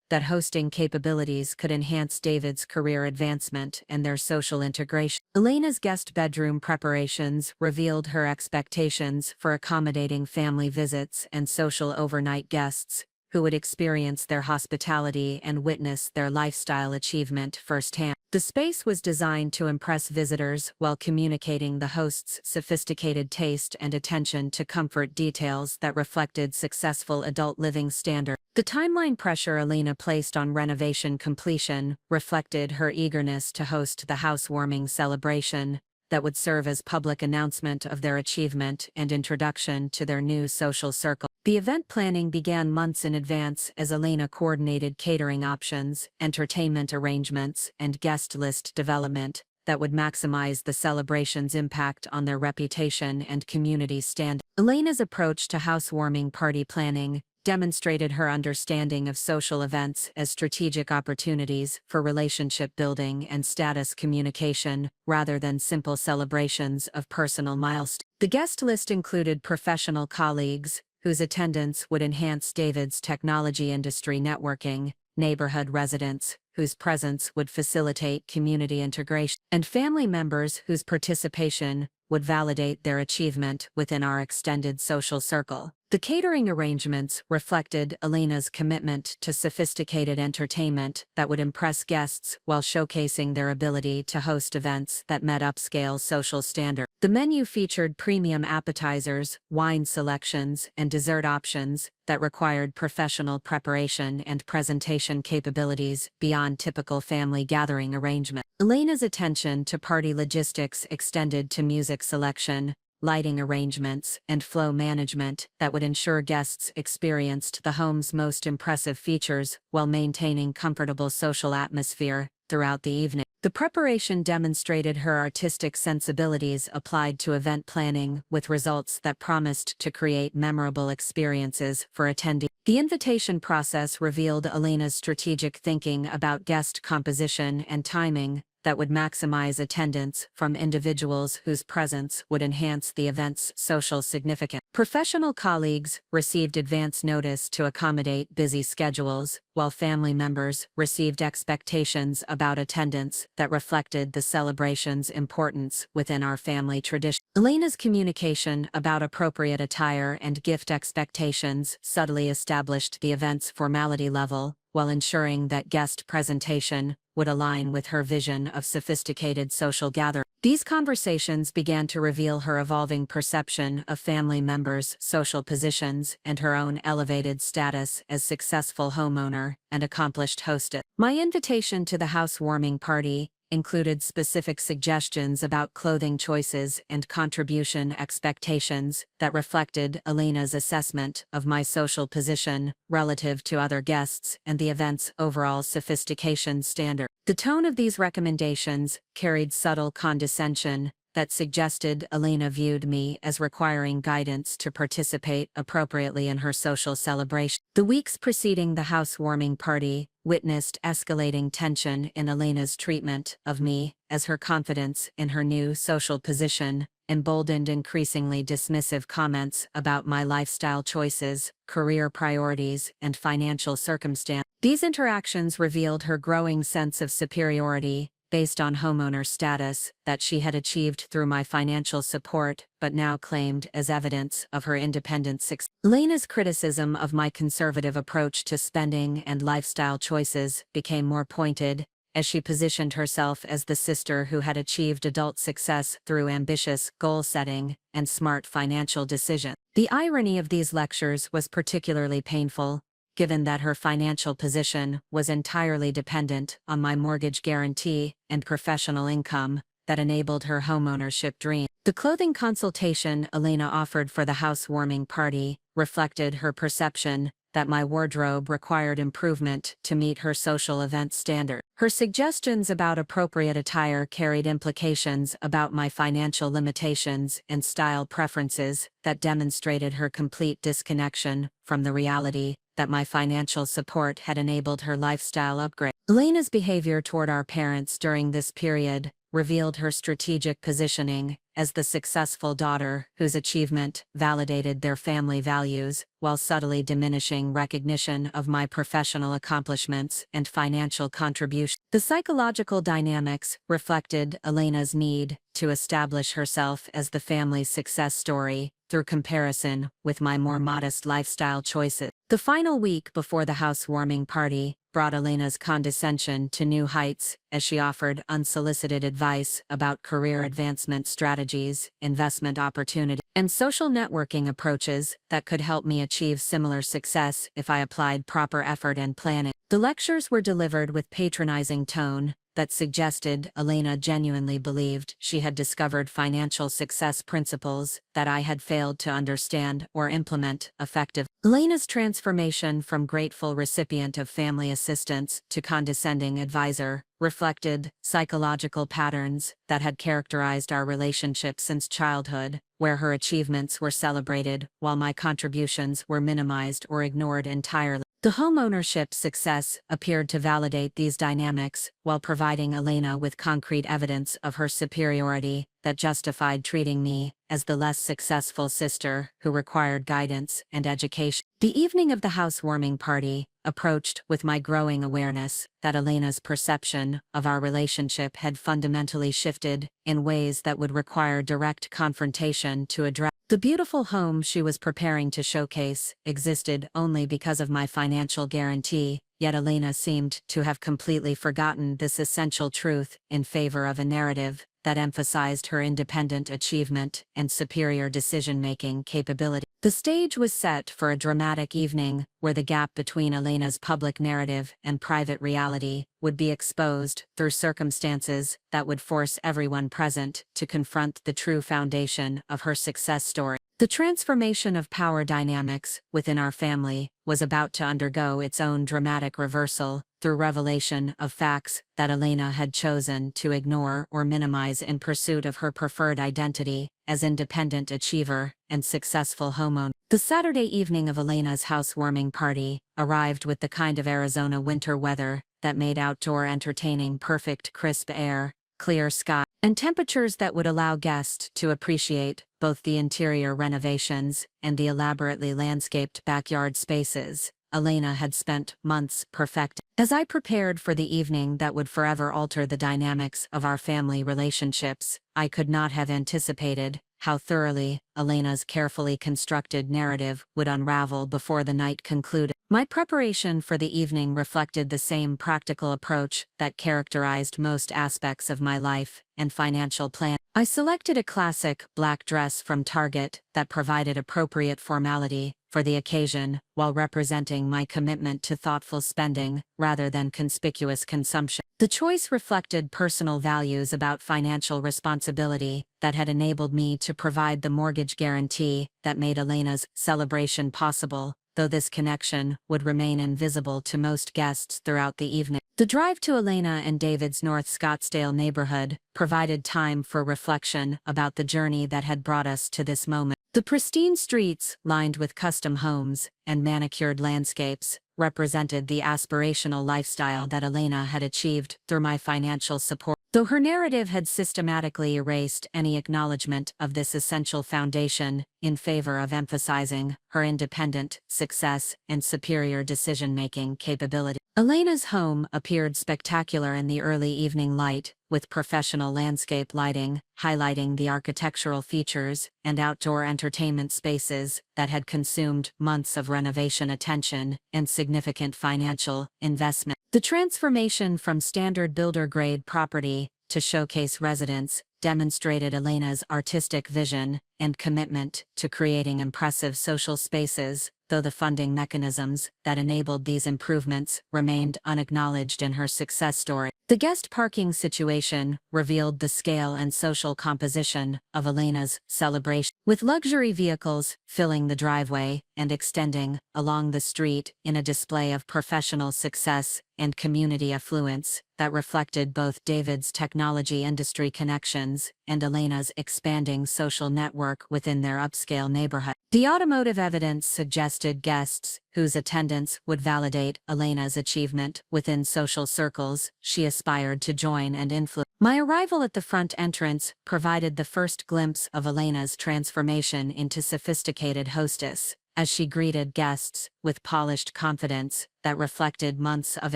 that hosting capabilities could enhance David's career advancement and their social integration. Elena's guest bedroom preparations revealed her expectations for accommodating family visits and social overnight guests, who would experience their hospitality and witness their lifestyle achievement firsthand. The space was designed to impress visitors while communicating the host's sophisticated taste and attention to comfort details that reflected successful adult living standards. The timeline pressure Elena placed on renovation completion reflected her eagerness to host the housewarming celebration that would serve as public announcement of their achievement and introduction to their new social circle. The event planning began months in advance as Elena coordinated catering options, entertainment arrangements, and guest list development that would maximize the celebration's impact on their reputation and community standing. Elena's approach to housewarming party planning demonstrated her understanding of social events as strategic opportunities for relationship building and status communication, rather than simple celebrations of personal milestones. The guest list included professional colleagues, whose attendance would enhance David's technology industry networking, neighborhood residents, whose presence would facilitate community integration, and family members whose participation would validate their achievement within our extended social circle. The catering arrangements reflected Elena's commitment to sophisticated entertainment that would impress guests while showcasing their ability to host events that met upscale social standards. The menu featured premium appetizers, wine selections, and dessert options that required professional preparation and presentation capabilities beyond typical family gathering arrangements. Elena's attention to party logistics extended to music selection, lighting arrangements, and flow management that would ensure guests experienced the home's most impressive features while maintaining comfortable social atmosphere throughout the evening. The preparation demonstrated her artistic sensibilities applied to event planning, with results that promised to create memorable experiences for attendees. The invitation process revealed Elena's strategic thinking about guest composition and timing that would maximize attendance from individuals whose presence would enhance the event's social significance. Professional colleagues received advance notice to accommodate busy schedules, while family members received expectations about attendance that reflected the celebration's importance within our family tradition. Elena's communication about appropriate attire and gift expectations subtly established the event's formality level, while ensuring that guest presentation would align with her vision of sophisticated social gathering. These conversations began to reveal her evolving perception of family members' social positions and her own elevated status as successful homeowner and accomplished hostess. My invitation to the housewarming party included specific suggestions about clothing choices and contribution expectations that reflected Elena's assessment of my social position relative to other guests and the event's overall sophistication standard. The tone of these recommendations carried subtle condescension, that suggested Elena viewed me as requiring guidance to participate appropriately in her social celebration. The weeks preceding the housewarming party witnessed escalating tension in Elena's treatment of me, as her confidence in her new social position emboldened increasingly dismissive comments about my lifestyle choices, career priorities, and financial circumstance. These interactions revealed her growing sense of superiority based on homeowner status that she had achieved through my financial support but now claimed as evidence of her independent success. Lena's criticism of my conservative approach to spending and lifestyle choices became more pointed, as she positioned herself as the sister who had achieved adult success through ambitious goal setting and smart financial decisions. The irony of these lectures was particularly painful, given that her financial position was entirely dependent on my mortgage guarantee and professional income that enabled her homeownership dream. The clothing consultation Elena offered for the housewarming party reflected her perception that my wardrobe required improvement to meet her social event standard. Her suggestions about appropriate attire carried implications about my financial limitations and style preferences that demonstrated her complete disconnection from the reality that my financial support had enabled her lifestyle upgrade. Elena's behavior toward our parents during this period revealed her strategic positioning as the successful daughter whose achievement validated their family values while subtly diminishing recognition of my professional accomplishments and financial contributions. The psychological dynamics reflected Elena's need to establish herself as the family's success story through comparison with my more modest lifestyle choices. The final week before the housewarming party brought Elena's condescension to new heights as she offered unsolicited advice about career advancement strategies, investment opportunities, and social networking approaches that could help me achieve similar success if I applied proper effort and planning. The lectures were delivered with patronizing tone that suggested Elena genuinely believed she had discovered financial success principles that I had failed to understand or implement effectively. Elena's transformation from grateful recipient of family assistance to condescending advisor reflected psychological patterns that had characterized our relationship since childhood, where her achievements were celebrated while my contributions were minimized or ignored entirely. The homeownership success appeared to validate these dynamics while providing Elena with concrete evidence of her superiority that justified treating me as the less successful sister who required guidance and education. The evening of the housewarming party approached with my growing awareness that Elena's perception of our relationship had fundamentally shifted in ways that would require direct confrontation to address. The beautiful home she was preparing to showcase existed only because of my financial guarantee, yet Elena seemed to have completely forgotten this essential truth in favor of a narrative that emphasized her independent achievement and superior decision-making capability. The stage was set for a dramatic evening where the gap between Elena's public narrative and private reality would be exposed through circumstances that would force everyone present to confront the true foundation of her success story. The transformation of power dynamics within our family was about to undergo its own dramatic reversal through revelation of facts that Elena had chosen to ignore or minimize in pursuit of her preferred identity as independent achiever and successful homeowner. The Saturday evening of Elena's housewarming party arrived with the kind of Arizona winter weather that made outdoor entertaining perfect: crisp air, clear sky, and temperatures that would allow guests to appreciate both the interior renovations and the elaborately landscaped backyard spaces Elena had spent months perfecting. As I prepared for the evening that would forever alter the dynamics of our family relationships, I could not have anticipated how thoroughly Elena's carefully constructed narrative would unravel before the night concluded. My preparation for the evening reflected the same practical approach that characterized most aspects of my life and financial plan. I selected a classic black dress from Target that provided appropriate formality for the occasion while representing my commitment to thoughtful spending rather than conspicuous consumption. The choice reflected personal values about financial responsibility that had enabled me to provide the mortgage guarantee that made Elena's celebration possible, though this connection would remain invisible to most guests throughout the evening. The drive to Elena and David's North Scottsdale neighborhood provided time for reflection about the journey that had brought us to this moment. The pristine streets, lined with custom homes and manicured landscapes, represented the aspirational lifestyle that Elena had achieved through my financial support. Though her narrative had systematically erased any acknowledgement of this essential foundation in favor of emphasizing her independent success and superior decision-making capability. Elena's home appeared spectacular in the early evening light, with professional landscape lighting highlighting the architectural features and outdoor entertainment spaces that had consumed months of renovation attention and significant financial investment. The transformation from standard builder-grade property to showcase residence demonstrated Elena's artistic vision and commitment to creating impressive social spaces, though the funding mechanisms that enabled these improvements remained unacknowledged in her success story. The guest parking situation revealed the scale and social composition of Elena's celebration, with luxury vehicles filling the driveway and extending along the street in a display of professional success and community affluence that reflected both David's technology industry connections and Elena's expanding social network within their upscale neighborhood. The automotive evidence suggested guests whose attendance would validate Elena's achievement within social circles she aspired to join and influence. My arrival at the front entrance provided the first glimpse of Elena's transformation into sophisticated hostess, as she greeted guests with polished confidence that reflected months of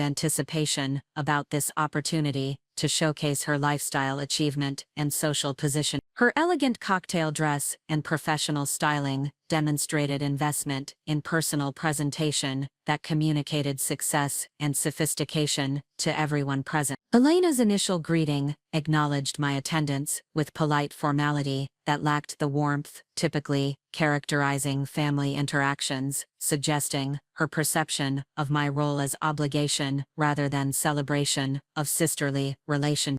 anticipation about this opportunity to showcase her lifestyle achievement and social position. Her elegant cocktail dress and professional styling demonstrated investment in personal presentation that communicated success and sophistication to everyone present. Elena's initial greeting acknowledged my attendance with polite formality that lacked the warmth typically characterizing family interactions, suggesting her perception of my role as obligation rather than celebration of sisterly relation.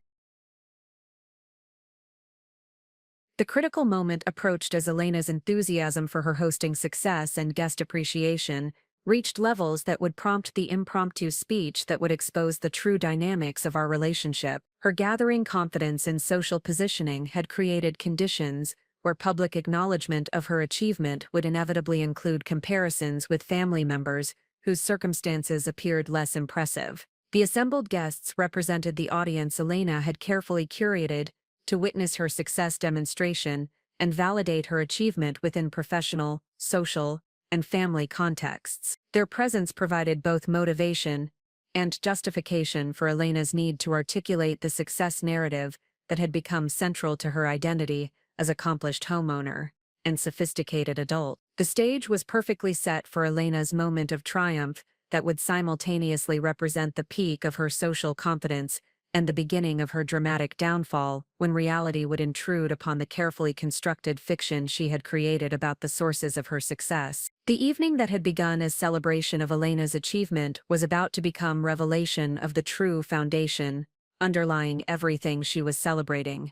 The critical moment approached as Elena's enthusiasm for her hosting success and guest appreciation reached levels that would prompt the impromptu speech that would expose the true dynamics of our relationship. Her gathering confidence in social positioning had created conditions where public acknowledgement of her achievement would inevitably include comparisons with family members whose circumstances appeared less impressive. The assembled guests represented the audience Elena had carefully curated to witness her success demonstration and validate her achievement within professional, social, and family contexts. Their presence provided both motivation and justification for Elena's need to articulate the success narrative that had become central to her identity as accomplished homeowner and sophisticated adult. The stage was perfectly set for Elena's moment of triumph that would simultaneously represent the peak of her social confidence and the beginning of her dramatic downfall, when reality would intrude upon the carefully constructed fiction she had created about the sources of her success. The evening that had begun as celebration of Elena's achievement was about to become revelation of the true foundation underlying everything she was celebrating.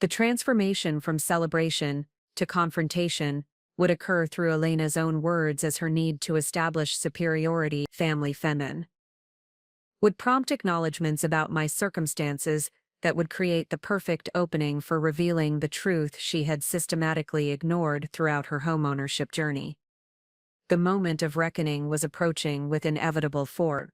The transformation from celebration to confrontation would occur through Elena's own words, as her need to establish superiority, family feminine, would prompt acknowledgments about my circumstances that would create the perfect opening for revealing the truth she had systematically ignored throughout her homeownership journey. The moment of reckoning was approaching with inevitable force.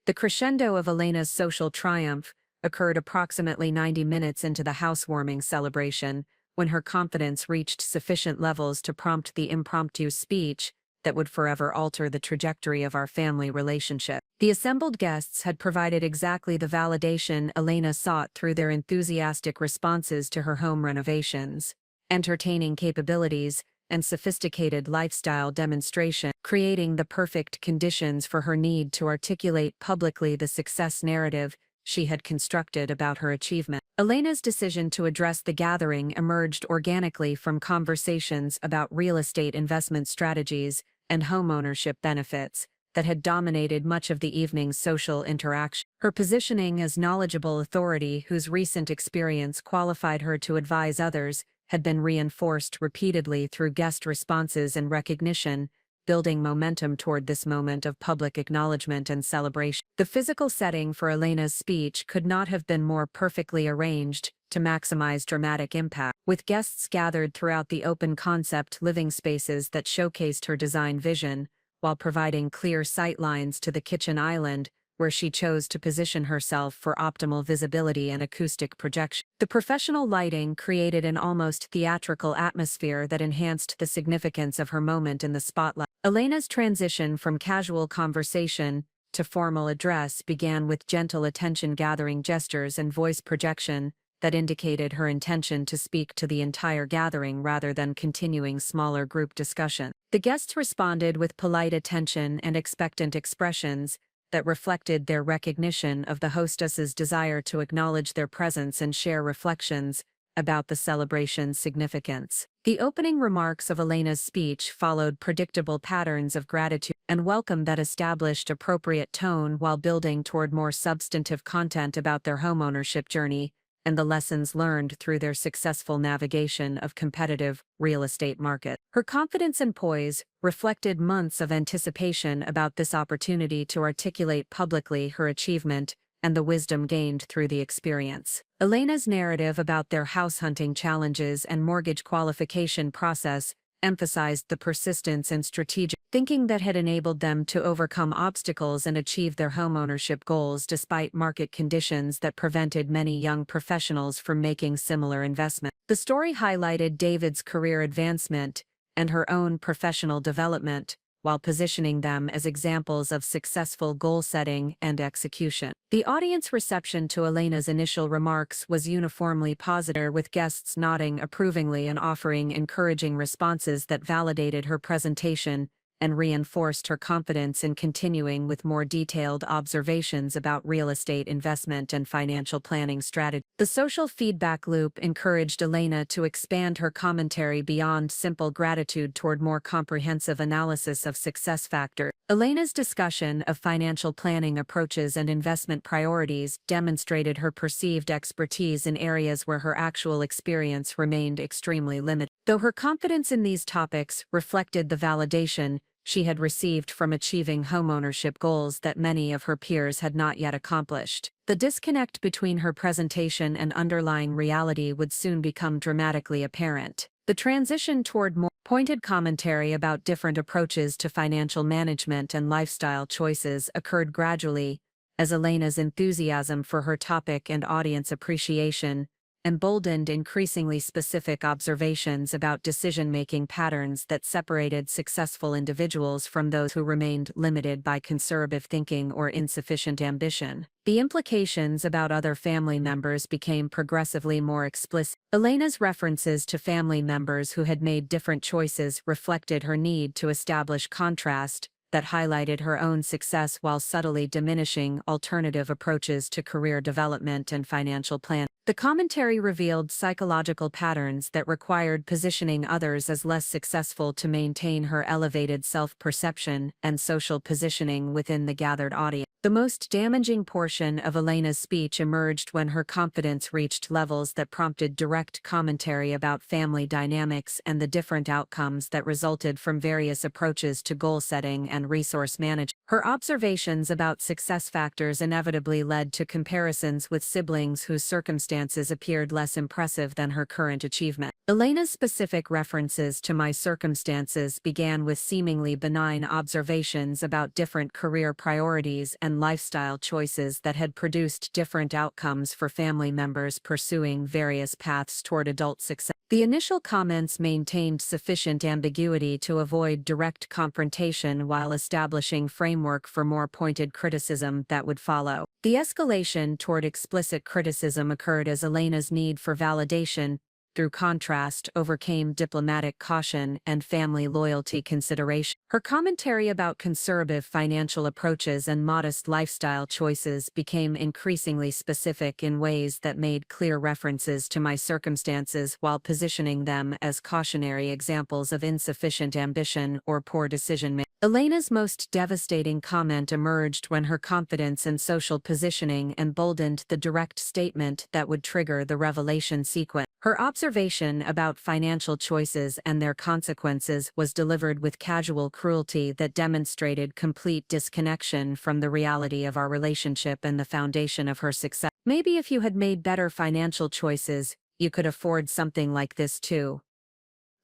The crescendo of Elena's social triumph occurred approximately 90 minutes into the housewarming celebration, when her confidence reached sufficient levels to prompt the impromptu speech that would forever alter the trajectory of our family relationship. The assembled guests had provided exactly the validation Elena sought through their enthusiastic responses to her home renovations, entertaining capabilities, and sophisticated lifestyle demonstration, creating the perfect conditions for her need to articulate publicly the success narrative she had constructed about her achievement. Elena's decision to address the gathering emerged organically from conversations about real estate investment strategies and homeownership benefits that had dominated much of the evening's social interaction. Her positioning as knowledgeable authority whose recent experience qualified her to advise others had been reinforced repeatedly through guest responses and recognition building momentum toward this moment of public acknowledgement and celebration. The physical setting for Elena's speech could not have been more perfectly arranged to maximize dramatic impact, with guests gathered throughout the open-concept living spaces that showcased her design vision, while providing clear sightlines to the kitchen island, where she chose to position herself for optimal visibility and acoustic projection. The professional lighting created an almost theatrical atmosphere that enhanced the significance of her moment in the spotlight. Elena's transition from casual conversation to formal address began with gentle attention-gathering gestures and voice projection that indicated her intention to speak to the entire gathering rather than continuing smaller group discussion. The guests responded with polite attention and expectant expressions that reflected their recognition of the hostess's desire to acknowledge their presence and share reflections about the celebration's significance. The opening remarks of Elena's speech followed predictable patterns of gratitude and welcome that established appropriate tone while building toward more substantive content about their homeownership journey and the lessons learned through their successful navigation of competitive real estate market. Her confidence and poise reflected months of anticipation about this opportunity to articulate publicly her achievement and the wisdom gained through the experience. Elena's narrative about their house hunting challenges and mortgage qualification process emphasized the persistence and strategic thinking that had enabled them to overcome obstacles and achieve their homeownership goals despite market conditions that prevented many young professionals from making similar investments. The story highlighted David's career advancement and her own professional development, while positioning them as examples of successful goal setting and execution. The audience reception to Elena's initial remarks was uniformly positive, with guests nodding approvingly and offering encouraging responses that validated her presentation and reinforced her confidence in continuing with more detailed observations about real estate investment and financial planning strategy. The social feedback loop encouraged Elena to expand her commentary beyond simple gratitude toward more comprehensive analysis of success factors. Elena's discussion of financial planning approaches and investment priorities demonstrated her perceived expertise in areas where her actual experience remained extremely limited. Though her confidence in these topics reflected the validation she had received from achieving homeownership goals that many of her peers had not yet accomplished, the disconnect between her presentation and underlying reality would soon become dramatically apparent. The transition toward more pointed commentary about different approaches to financial management and lifestyle choices occurred gradually, as Elena's enthusiasm for her topic and audience appreciation emboldened increasingly specific observations about decision-making patterns that separated successful individuals from those who remained limited by conservative thinking or insufficient ambition. The implications about other family members became progressively more explicit. Elena's references to family members who had made different choices reflected her need to establish contrast that highlighted her own success while subtly diminishing alternative approaches to career development and financial planning. The commentary revealed psychological patterns that required positioning others as less successful to maintain her elevated self-perception and social positioning within the gathered audience. The most damaging portion of Elena's speech emerged when her confidence reached levels that prompted direct commentary about family dynamics and the different outcomes that resulted from various approaches to goal setting and resource management. Her observations about success factors inevitably led to comparisons with siblings whose circumstances appeared less impressive than her current achievement. Elena's specific references to my circumstances began with seemingly benign observations about different career priorities and lifestyle choices that had produced different outcomes for family members pursuing various paths toward adult success. The initial comments maintained sufficient ambiguity to avoid direct confrontation while establishing framework for more pointed criticism that would follow. The escalation toward explicit criticism occurred as Elena's need for validation, through contrast, overcame diplomatic caution and family loyalty consideration. Her commentary about conservative financial approaches and modest lifestyle choices became increasingly specific in ways that made clear references to my circumstances while positioning them as cautionary examples of insufficient ambition or poor decision-making. Elena's most devastating comment emerged when her confidence and social positioning emboldened the direct statement that would trigger the revelation sequence. Her observation about financial choices and their consequences was delivered with casual cruelty that demonstrated complete disconnection from the reality of our relationship and the foundation of her success. Maybe if you had made better financial choices, you could afford something like this too,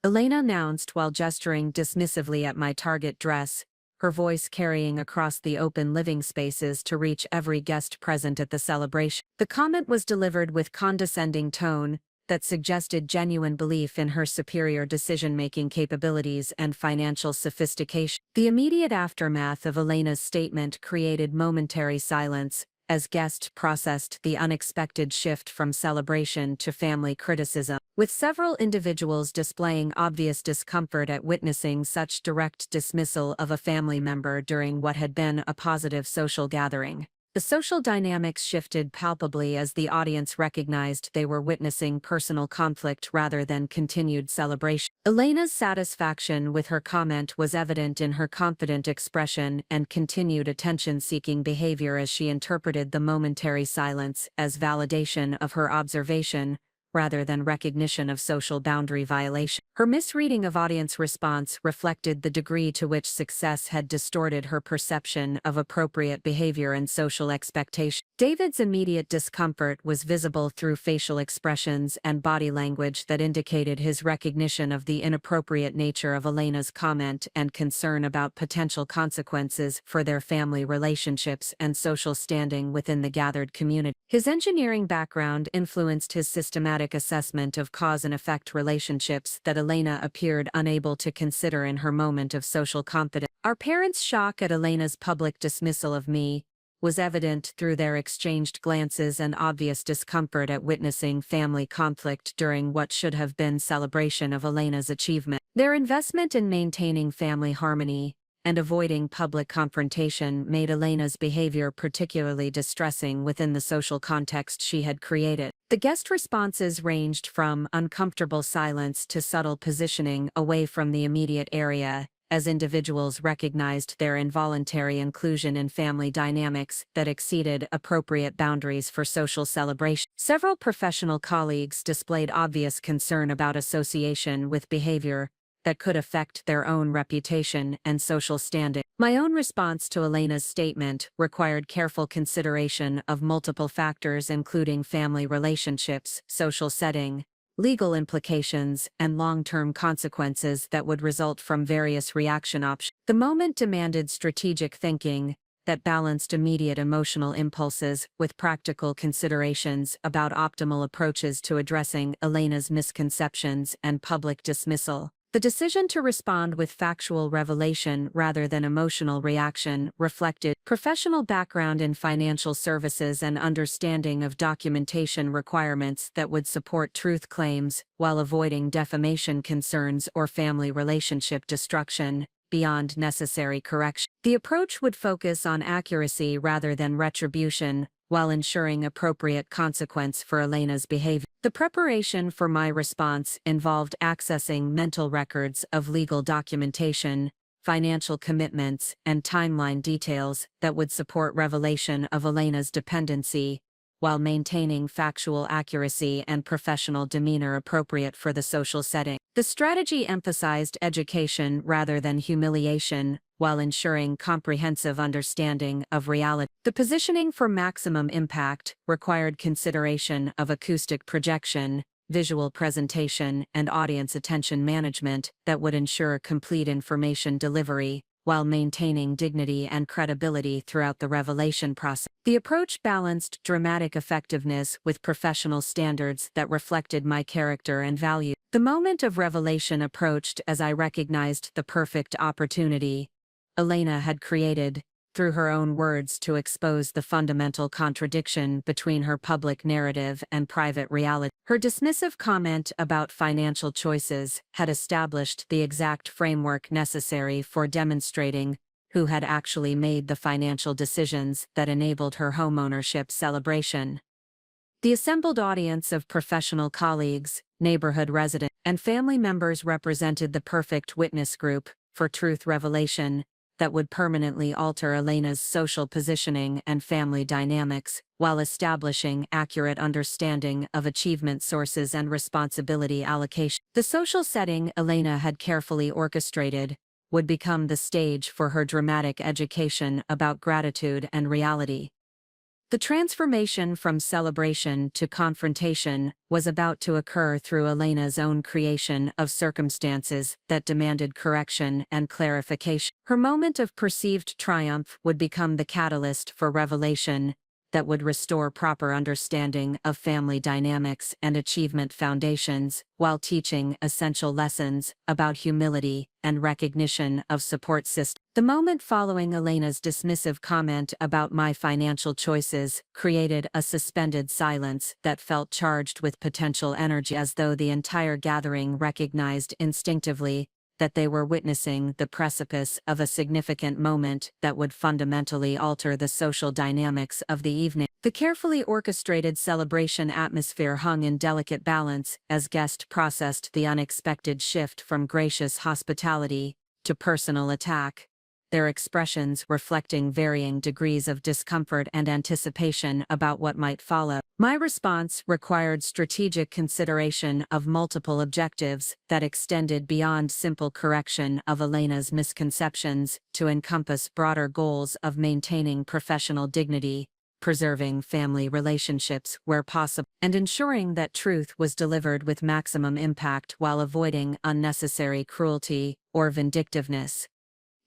Elena announced while gesturing dismissively at my Target dress, her voice carrying across the open living spaces to reach every guest present at the celebration. The comment was delivered with condescending tone that suggested genuine belief in her superior decision-making capabilities and financial sophistication. The immediate aftermath of Elena's statement created momentary silence, as guests processed the unexpected shift from celebration to family criticism, with several individuals displaying obvious discomfort at witnessing such direct dismissal of a family member during what had been a positive social gathering. The social dynamics shifted palpably as the audience recognized they were witnessing personal conflict rather than continued celebration. Elena's satisfaction with her comment was evident in her confident expression and continued attention-seeking behavior as she interpreted the momentary silence as validation of her observation, rather than recognition of social boundary violation. Her misreading of audience response reflected the degree to which success had distorted her perception of appropriate behavior and social expectation. David's immediate discomfort was visible through facial expressions and body language that indicated his recognition of the inappropriate nature of Elena's comment and concern about potential consequences for their family relationships and social standing within the gathered community. His engineering background influenced his systematic assessment of cause and effect relationships that Elena appeared unable to consider in her moment of social confidence. Our parents' shock at Elena's public dismissal of me was evident through their exchanged glances and obvious discomfort at witnessing family conflict during what should have been celebration of Elena's achievement. Their investment in maintaining family harmony and avoiding public confrontation made Elena's behavior particularly distressing within the social context she had created. The guest responses ranged from uncomfortable silence to subtle positioning away from the immediate area, as individuals recognized their involuntary inclusion in family dynamics that exceeded appropriate boundaries for social celebration. Several professional colleagues displayed obvious concern about association with behavior that could affect their own reputation and social standing. My own response to Elena's statement required careful consideration of multiple factors including family relationships, social setting, legal implications, and long-term consequences that would result from various reaction options. The moment demanded strategic thinking that balanced immediate emotional impulses with practical considerations about optimal approaches to addressing Elena's misconceptions and public dismissal. The decision to respond with factual revelation rather than emotional reaction reflected professional background in financial services and understanding of documentation requirements that would support truth claims while avoiding defamation concerns or family relationship destruction beyond necessary correction. The approach would focus on accuracy rather than retribution, while ensuring appropriate consequence for Elena's behavior. The preparation for my response involved accessing mental records of legal documentation, financial commitments, and timeline details that would support revelation of Elena's dependency, while maintaining factual accuracy and professional demeanor appropriate for the social setting. The strategy emphasized education rather than humiliation, while ensuring comprehensive understanding of reality. The positioning for maximum impact required consideration of acoustic projection, visual presentation, and audience attention management that would ensure complete information delivery, while maintaining dignity and credibility throughout the revelation process. The approach balanced dramatic effectiveness with professional standards that reflected my character and value. The moment of revelation approached as I recognized the perfect opportunity Elena had created, through her own words, to expose the fundamental contradiction between her public narrative and private reality. Her dismissive comment about financial choices had established the exact framework necessary for demonstrating who had actually made the financial decisions that enabled her homeownership celebration. The assembled audience of professional colleagues, neighborhood residents, and family members represented the perfect witness group for truth revelation, that would permanently alter Elena's social positioning and family dynamics, while establishing accurate understanding of achievement sources and responsibility allocation. The social setting Elena had carefully orchestrated would become the stage for her dramatic education about gratitude and reality. The transformation from celebration to confrontation was about to occur through Elena's own creation of circumstances that demanded correction and clarification. Her moment of perceived triumph would become the catalyst for revelation that would restore proper understanding of family dynamics and achievement foundations, while teaching essential lessons about humility and recognition of support systems. The moment following Elena's dismissive comment about my financial choices created a suspended silence that felt charged with potential energy, as though the entire gathering recognized instinctively that they were witnessing the precipice of a significant moment that would fundamentally alter the social dynamics of the evening. The carefully orchestrated celebration atmosphere hung in delicate balance as guests processed the unexpected shift from gracious hospitality to personal attack, their expressions reflecting varying degrees of discomfort and anticipation about what might follow. My response required strategic consideration of multiple objectives that extended beyond simple correction of Elena's misconceptions to encompass broader goals of maintaining professional dignity, preserving family relationships where possible, and ensuring that truth was delivered with maximum impact while avoiding unnecessary cruelty or vindictiveness.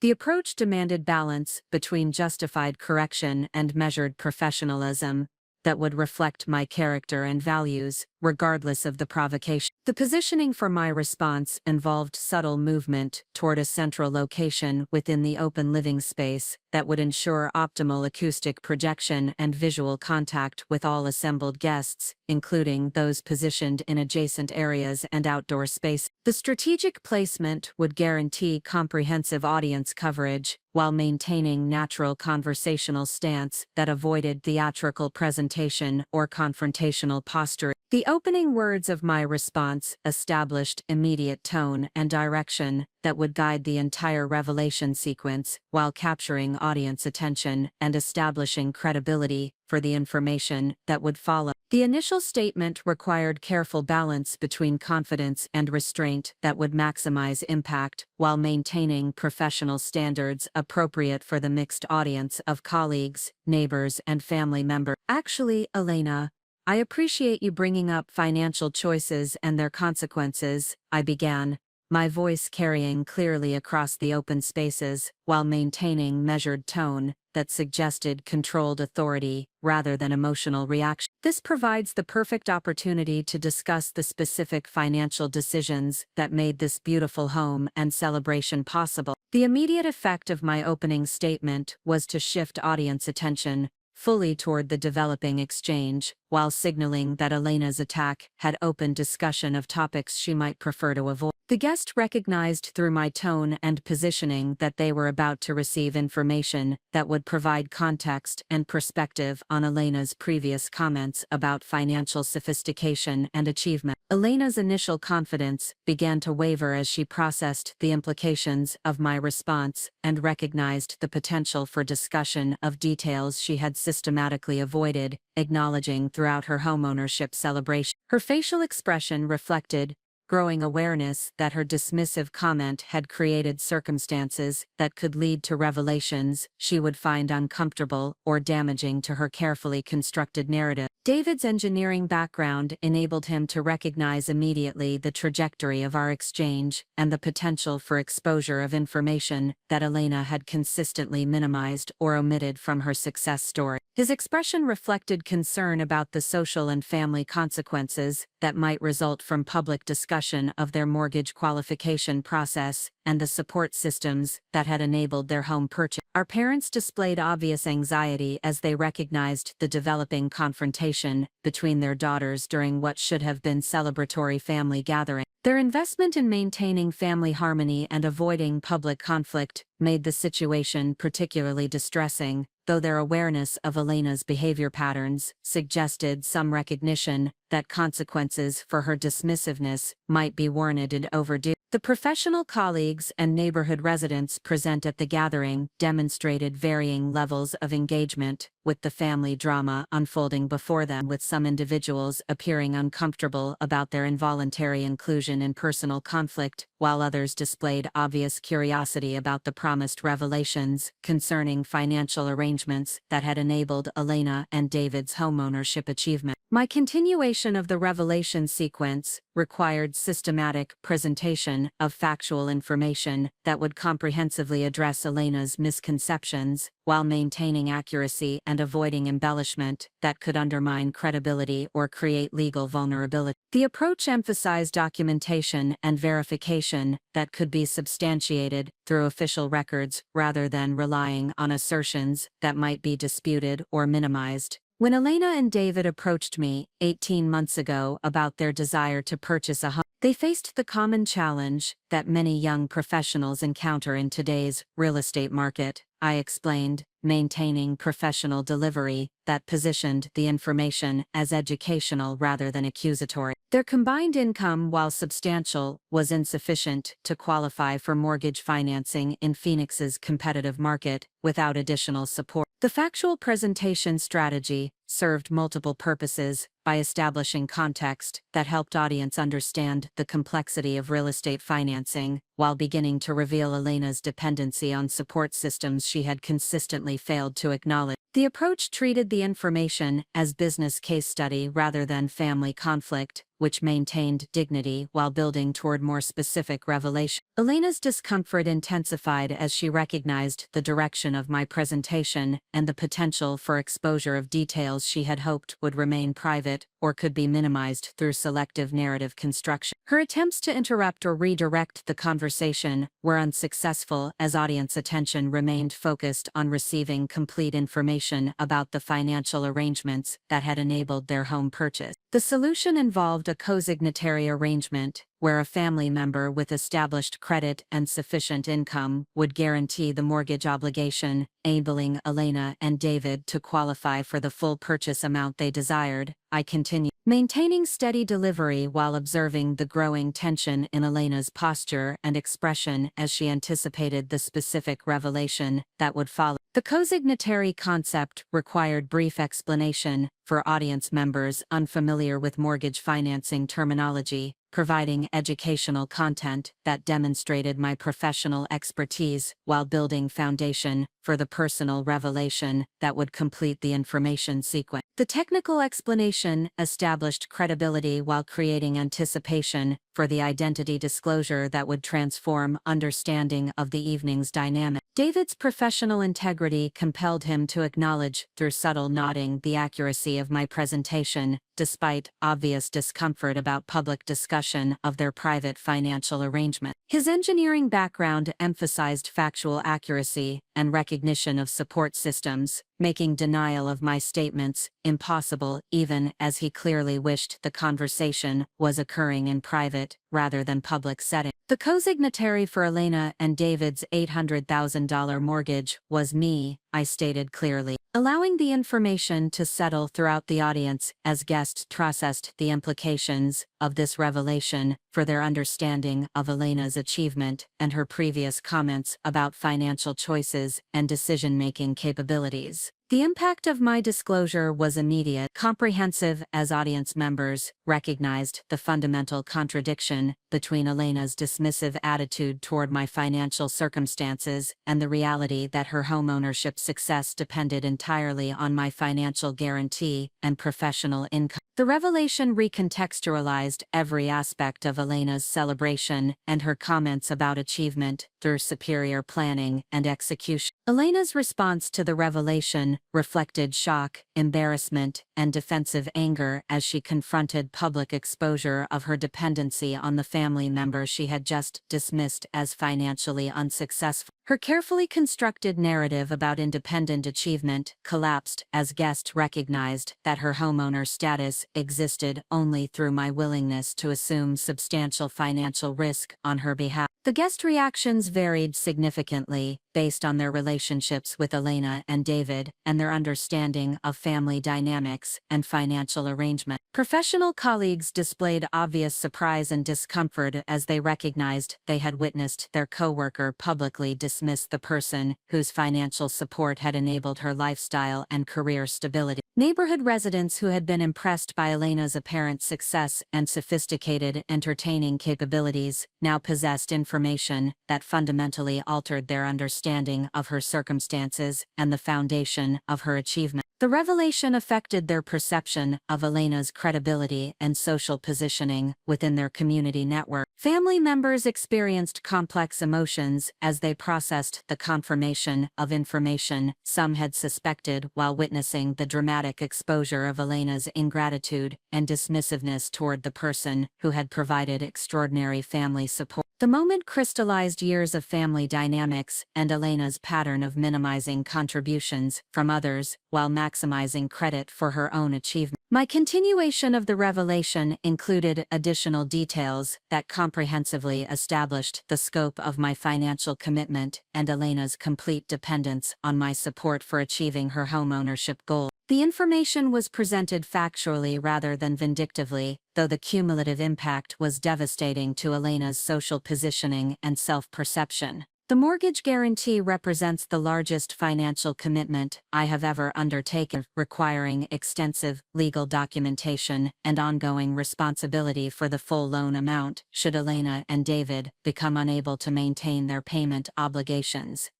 The approach demanded balance between justified correction and measured professionalism that would reflect my character and values, regardless of the provocation. The positioning for my response involved subtle movement toward a central location within the open living space that would ensure optimal acoustic projection and visual contact with all assembled guests, including those positioned in adjacent areas and outdoor space. The strategic placement would guarantee comprehensive audience coverage, while maintaining natural conversational stance that avoided theatrical presentation or confrontational posture. The opening words of my response established immediate tone and direction that would guide the entire revelation sequence, while capturing audience attention and establishing credibility for the information that would follow. The initial statement required careful balance between confidence and restraint that would maximize impact while maintaining professional standards appropriate for the mixed audience of colleagues, neighbors, and family members. Actually, Elena, I appreciate you bringing up financial choices and their consequences, I began, my voice carrying clearly across the open spaces, while maintaining measured tone that suggested controlled authority rather than emotional reaction. This provides the perfect opportunity to discuss the specific financial decisions that made this beautiful home and celebration possible. The immediate effect of my opening statement was to shift audience attention fully toward the developing exchange, while signaling that Elena's attack had opened discussion of topics she might prefer to avoid. The guest recognized through my tone and positioning that they were about to receive information that would provide context and perspective on Elena's previous comments about financial sophistication and achievement. Elena's initial confidence began to waver as she processed the implications of my response and recognized the potential for discussion of details she had systematically avoided, acknowledging throughout her homeownership celebration. Her facial expression reflected growing awareness that her dismissive comment had created circumstances that could lead to revelations she would find uncomfortable or damaging to her carefully constructed narrative. David's engineering background enabled him to recognize immediately the trajectory of our exchange and the potential for exposure of information that Elena had consistently minimized or omitted from her success story. His expression reflected concern about the social and family consequences that might result from public discussion of their mortgage qualification process and the support systems that had enabled their home purchase. Our parents displayed obvious anxiety as they recognized the developing confrontation between their daughters during what should have been celebratory family gathering. Their investment in maintaining family harmony and avoiding public conflict made the situation particularly distressing, though their awareness of Elena's behavior patterns suggested some recognition that consequences for her dismissiveness might be warranted and overdue. The professional colleagues and neighborhood residents present at the gathering demonstrated varying levels of engagement with the family drama unfolding before them, with some individuals appearing uncomfortable about their involuntary inclusion in personal conflict, while others displayed obvious curiosity about the promised revelations concerning financial arrangements that had enabled Elena and David's homeownership achievement. My continuation of the revelation sequence required systematic presentation of factual information that would comprehensively address Elena's misconceptions, while maintaining accuracy and avoiding embellishment that could undermine credibility or create legal vulnerability. The approach emphasized documentation and verification that could be substantiated through official records rather than relying on assertions that might be disputed or minimized. When Elena and David approached me 18 months ago about their desire to purchase a home, they faced the common challenge that many young professionals encounter in today's real estate market. I explained, maintaining professional delivery that positioned the information as educational rather than accusatory. Their combined income, while substantial, was insufficient to qualify for mortgage financing in Phoenix's competitive market without additional support. The factual presentation strategy served multiple purposes by establishing context that helped audience understand the complexity of real estate financing, while beginning to reveal Elena's dependency on support systems she had consistently failed to acknowledge. The approach treated the information as business case study rather than family conflict, which maintained dignity while building toward more specific revelation. Elena's discomfort intensified as she recognized the direction of my presentation and the potential for exposure of details she had hoped would remain private or could be minimized through selective narrative construction. Her attempts to interrupt or redirect the conversation were unsuccessful as audience attention remained focused on receiving complete information about the financial arrangements that had enabled their home purchase. The solution involved a co-signatory arrangement, where a family member with established credit and sufficient income would guarantee the mortgage obligation, enabling Elena and David to qualify for the full purchase amount they desired. I continued, maintaining steady delivery while observing the growing tension in Elena's posture and expression as she anticipated the specific revelation that would follow. The co-signatory concept required brief explanation for audience members unfamiliar with mortgage financing terminology, providing educational content that demonstrated my professional expertise while building foundation for the personal revelation that would complete the information sequence. The technical explanation established credibility while creating anticipation for the identity disclosure that would transform understanding of the evening's dynamic. David's professional integrity compelled him to acknowledge through subtle nodding the accuracy of my presentation, despite obvious discomfort about public discussion of their private financial arrangement. His engineering background emphasized factual accuracy and recognition of support systems, making denial of my statements impossible even as he clearly wished the conversation was occurring in private rather than public setting. The co-signatory for Elena and David's $800,000 mortgage was me, I stated clearly, allowing the information to settle throughout the audience as guests processed the implications of this revelation for their understanding of Elena's achievement and her previous comments about financial choices and decision-making capabilities. The impact of my disclosure was immediate, comprehensive, as audience members recognized the fundamental contradiction between Elena's dismissive attitude toward my financial circumstances and the reality that her homeownership success depended entirely on my financial guarantee and professional income. The revelation recontextualized every aspect of Elena's celebration and her comments about achievement through superior planning and execution. Elena's response to the revelation reflected shock, embarrassment, and defensive anger as she confronted public exposure of her dependency on the family member she had just dismissed as financially unsuccessful. Her carefully constructed narrative about independent achievement collapsed as guests recognized that her homeowner status existed only through my willingness to assume substantial financial risk on her behalf. The guest reactions varied significantly based on their relationships with Elena and David and their understanding of family dynamics and financial arrangement. Professional colleagues displayed obvious surprise and discomfort as they recognized they had witnessed their coworker publicly dismiss the person whose financial support had enabled her lifestyle and career stability. Neighborhood residents who had been impressed by Elena's apparent success and sophisticated entertaining capabilities now possessed information that fundamentally altered their understanding of her circumstances and the foundation of her achievement. The revelation affected their perception of Elena's credibility and social positioning within their community network. Family members experienced complex emotions as they processed the confirmation of information some had suspected while witnessing the dramatic exposure of Elena's ingratitude and dismissiveness toward the person who had provided extraordinary family support. The moment crystallized years of family dynamics and Elena's pattern of minimizing contributions from others while maximizing credit for her own achievement. My continuation of the revelation included additional details that comprehensively established the scope of my financial commitment and Elena's complete dependence on my support for achieving her homeownership goal. The information was presented factually rather than vindictively, though the cumulative impact was devastating to Elena's social positioning and self-perception. The mortgage guarantee represents the largest financial commitment I have ever undertaken, requiring extensive legal documentation and ongoing responsibility for the full loan amount should Elena and David become unable to maintain their payment obligations.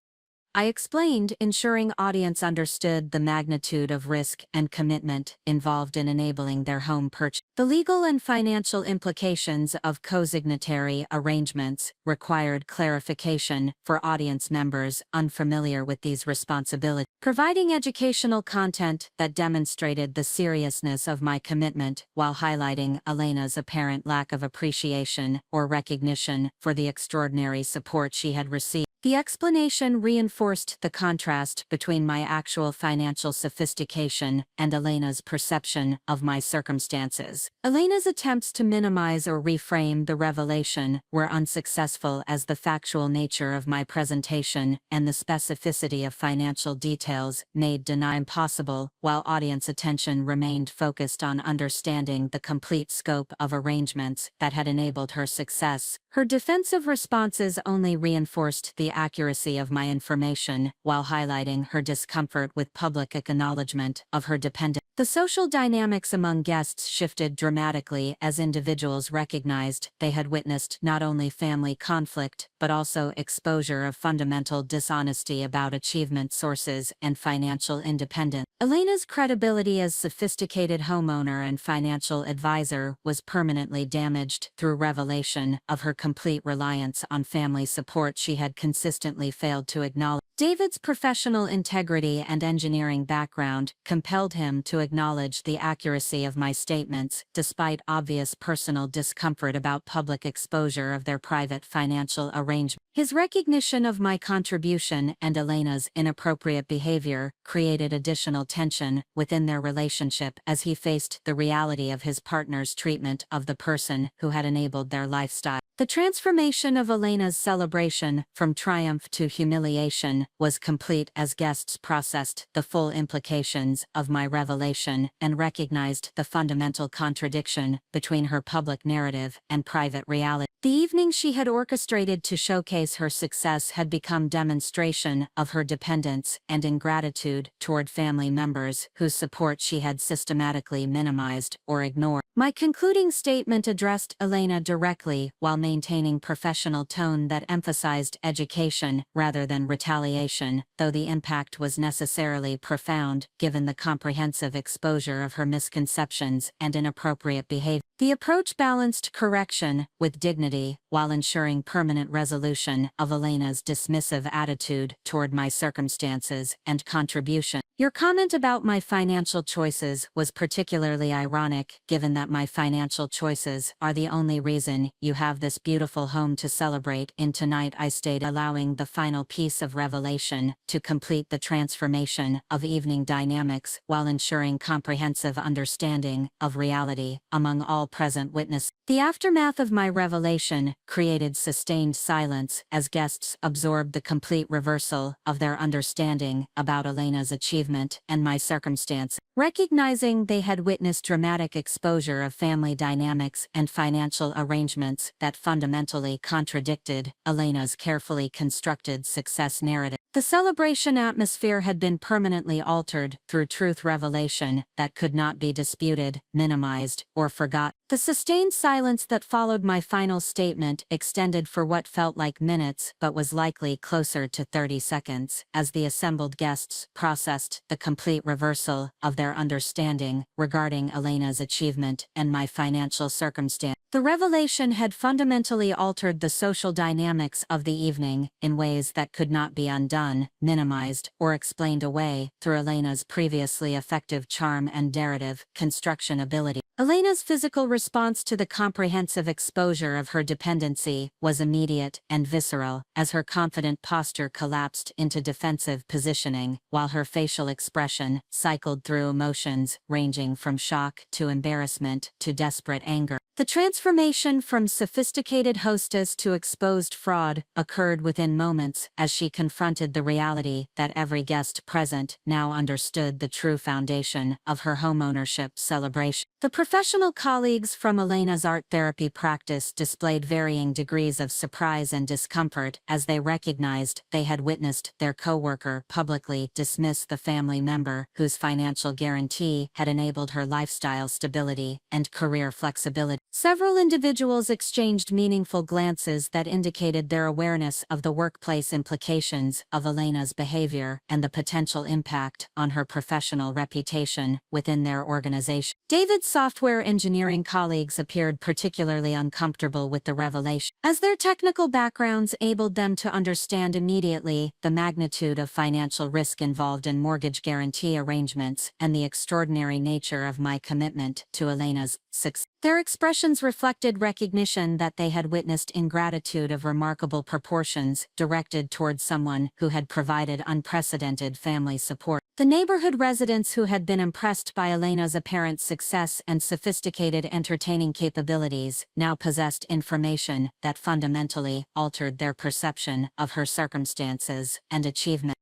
I explained, ensuring audience understood the magnitude of risk and commitment involved in enabling their home purchase. The legal and financial implications of co-signatory arrangements required clarification for audience members unfamiliar with these responsibilities. Providing educational content that demonstrated the seriousness of my commitment while highlighting Elena's apparent lack of appreciation or recognition for the extraordinary support she had received. The explanation reinforced the contrast between my actual financial sophistication and Elena's perception of my circumstances. Elena's attempts to minimize or reframe the revelation were unsuccessful as the factual nature of my presentation and the specificity of financial details made denial impossible, while audience attention remained focused on understanding the complete scope of arrangements that had enabled her success. Her defensive responses only reinforced the accuracy of my information while highlighting her discomfort with public acknowledgement of her dependence. The social dynamics among guests shifted dramatically as individuals recognized they had witnessed not only family conflict but also exposure of fundamental dishonesty about achievement sources and financial independence. Elena's credibility as sophisticated homeowner and financial advisor was permanently damaged through revelation of her complete reliance on family support she had consistently failed to acknowledge. David's professional integrity and engineering background compelled him to acknowledge the accuracy of my statements, despite obvious personal discomfort about public exposure of their private financial arrangement. His recognition of my contribution and Elena's inappropriate behavior created additional tension within their relationship as he faced the reality of his partner's treatment of the person who had enabled their lifestyle. The transformation of Elena's celebration from triumph to humiliation was complete as guests processed the full implications of my revelation and recognized the fundamental contradiction between her public narrative and private reality. The evening she had orchestrated to showcase her success had become demonstration of her dependence and ingratitude toward family members whose support she had systematically minimized or ignored. My concluding statement addressed Elena directly while maintaining professional tone that emphasized education rather than retaliation, though the impact was necessarily profound given the comprehensive exposure of her misconceptions and inappropriate behavior. The approach balanced correction with dignity while ensuring permanent resolution of Elena's dismissive attitude toward my circumstances and contribution. Your comment about my financial choices was particularly ironic, given that my financial choices are the only reason you have this beautiful home to celebrate in tonight, I stated, allowing the final piece of revelation to complete the transformation of evening dynamics while ensuring comprehensive understanding of reality among all present witnesses. The aftermath of my revelation created sustained silence as guests absorbed the complete reversal of their understanding about Elena's achievement and my circumstance. Recognizing they had witnessed dramatic exposure of family dynamics and financial arrangements that fundamentally contradicted Elena's carefully constructed success narrative. The celebration atmosphere had been permanently altered through truth revelation that could not be disputed, minimized, or forgotten. The sustained silence that followed my final statement extended for what felt like minutes but was likely closer to 30 seconds, as the assembled guests processed the complete reversal of their understanding regarding Elena's achievement and my financial circumstance. The revelation had fundamentally altered the social dynamics of the evening in ways that could not be undone, minimized, or explained away through Elena's previously effective charm and narrative construction ability. Elena's physical response to the comprehensive exposure of her dependency was immediate and visceral, as her confident posture collapsed into defensive positioning, while her facial expression cycled through emotions ranging from shock to embarrassment to desperate anger. The transformation from sophisticated hostess to exposed fraud occurred within moments as she confronted the reality that every guest present now understood the true foundation of her homeownership celebration. The professional colleagues from Elena's art therapy practice displayed varying degrees of surprise and discomfort as they recognized they had witnessed their coworker publicly dismiss the family member whose financial guarantee had enabled her lifestyle stability and career flexibility. Several individuals exchanged meaningful glances that indicated their awareness of the workplace implications of Elena's behavior and the potential impact on her professional reputation within their organization. David's software engineering colleagues appeared particularly uncomfortable with the revelation, as their technical backgrounds enabled them to understand immediately the magnitude of financial risk involved in mortgage guarantee arrangements and the extraordinary nature of my commitment to Elena's success. Their expressions reflected recognition that they had witnessed ingratitude of remarkable proportions directed towards someone who had provided unprecedented family support. The neighborhood residents who had been impressed by Elena's apparent success and sophisticated entertaining capabilities now possessed information that fundamentally altered their perception of her circumstances and achievement.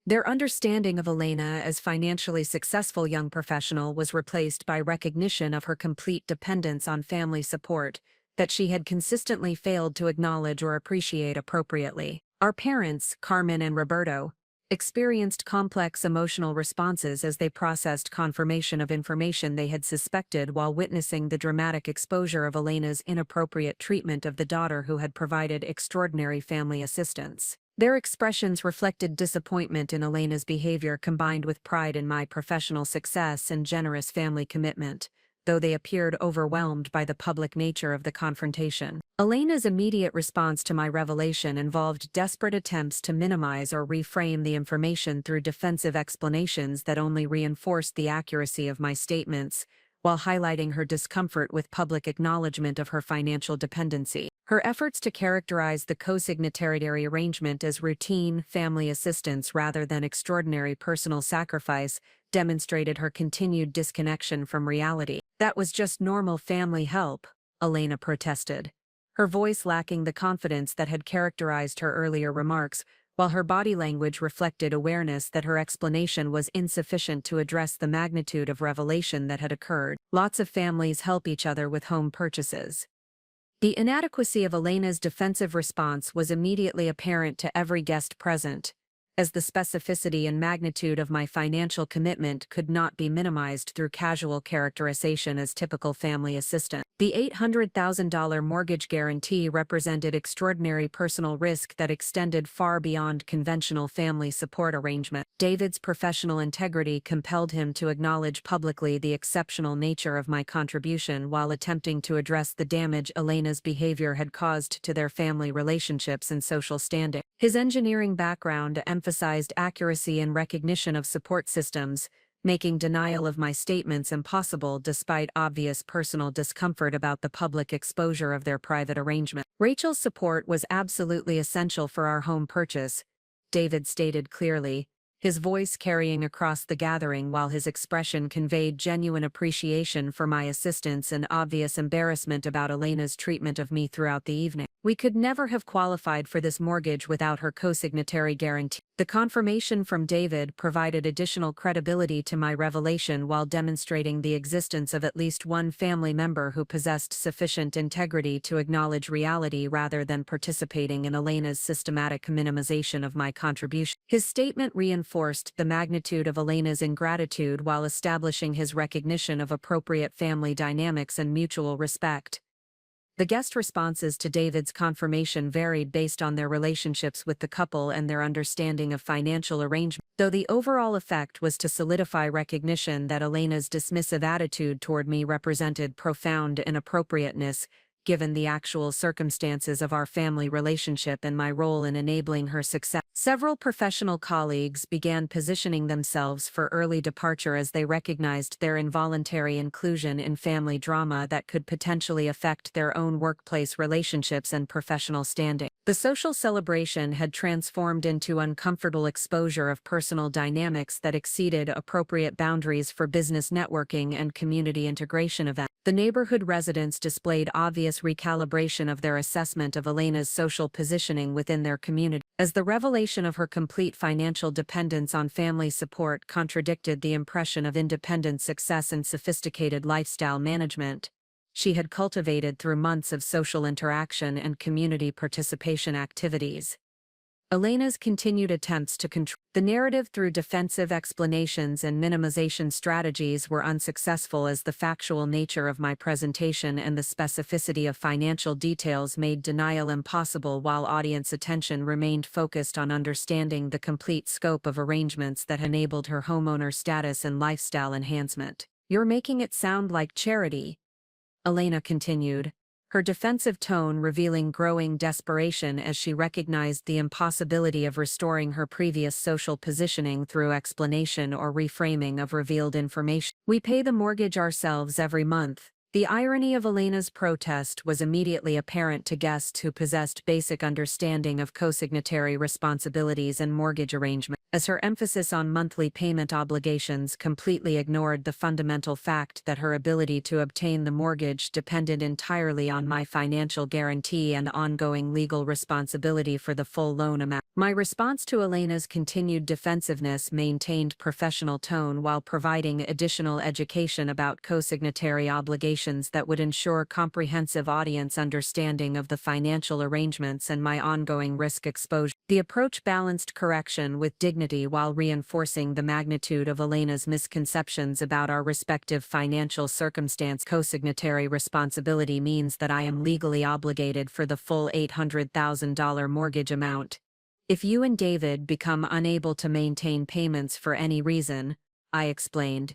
Their understanding of Elena as financially successful young professional was replaced by recognition of her complete dependence on family support that she had consistently failed to acknowledge or appreciate appropriately. Our parents, Carmen and Roberto, experienced complex emotional responses as they processed confirmation of information they had suspected while witnessing the dramatic exposure of Elena's inappropriate treatment of the daughter who had provided extraordinary family assistance. Their expressions reflected disappointment in Elena's behavior combined with pride in my professional success and generous family commitment, though they appeared overwhelmed by the public nature of the confrontation. Elena's immediate response to my revelation involved desperate attempts to minimize or reframe the information through defensive explanations that only reinforced the accuracy of my statements, while highlighting her discomfort with public acknowledgement of her financial dependency. Her efforts to characterize the co-signatory arrangement as routine family assistance rather than extraordinary personal sacrifice demonstrated her continued disconnection from reality. "That was just normal family help," Elena protested, her voice lacking the confidence that had characterized her earlier remarks, while her body language reflected awareness that her explanation was insufficient to address the magnitude of revelation that had occurred. Lots of families help each other with home purchases. The inadequacy of Elena's defensive response was immediately apparent to every guest present, as the specificity and magnitude of my financial commitment could not be minimized through casual characterization as typical family assistance. The $800,000 mortgage guarantee represented extraordinary personal risk that extended far beyond conventional family support arrangement. David's professional integrity compelled him to acknowledge publicly the exceptional nature of my contribution while attempting to address the damage Elena's behavior had caused to their family relationships and social standing. His engineering background emphasized accuracy and recognition of support systems, making denial of my statements impossible despite obvious personal discomfort about the public exposure of their private arrangement. "Rachel's support was absolutely essential for our home purchase," David stated clearly, his voice carrying across the gathering while his expression conveyed genuine appreciation for my assistance and obvious embarrassment about Elena's treatment of me throughout the evening. We could never have qualified for this mortgage without her co-signatory guarantee. The confirmation from David provided additional credibility to my revelation while demonstrating the existence of at least one family member who possessed sufficient integrity to acknowledge reality rather than participating in Elena's systematic minimization of my contribution. His statement reinforced the magnitude of Elena's ingratitude while establishing his recognition of appropriate family dynamics and mutual respect. The guest responses to David's confirmation varied based on their relationships with the couple and their understanding of financial arrangement, though the overall effect was to solidify recognition that Elena's dismissive attitude toward me represented profound inappropriateness, given the actual circumstances of our family relationship and my role in enabling her success. Several professional colleagues began positioning themselves for early departure as they recognized their involuntary inclusion in family drama that could potentially affect their own workplace relationships and professional standing. The social celebration had transformed into uncomfortable exposure of personal dynamics that exceeded appropriate boundaries for business networking and community integration events. The neighborhood residents displayed obvious recalibration of their assessment of Elena's social positioning within their community, as the revelation of her complete financial dependence on family support contradicted the impression of independent success and sophisticated lifestyle management she had cultivated through months of social interaction and community participation activities. Elena's continued attempts to control the narrative through defensive explanations and minimization strategies were unsuccessful, as the factual nature of my presentation and the specificity of financial details made denial impossible, while audience attention remained focused on understanding the complete scope of arrangements that enabled her homeowner status and lifestyle enhancement. "You're making it sound like charity," Elena continued, her defensive tone revealing growing desperation as she recognized the impossibility of restoring her previous social positioning through explanation or reframing of revealed information. "We pay the mortgage ourselves every month." The irony of Elena's protest was immediately apparent to guests who possessed basic understanding of co-signatory responsibilities and mortgage arrangement, as her emphasis on monthly payment obligations completely ignored the fundamental fact that her ability to obtain the mortgage depended entirely on my financial guarantee and ongoing legal responsibility for the full loan amount. My response to Elena's continued defensiveness maintained professional tone while providing additional education about co-signatory obligations that would ensure comprehensive audience understanding of the financial arrangements and my ongoing risk exposure. The approach balanced correction with dignity while reinforcing the magnitude of Elena's misconceptions about our respective financial circumstance. Co-signatory responsibility means that I am legally obligated for the full $800,000 mortgage amount. If you and David become unable to maintain payments for any reason, I explained,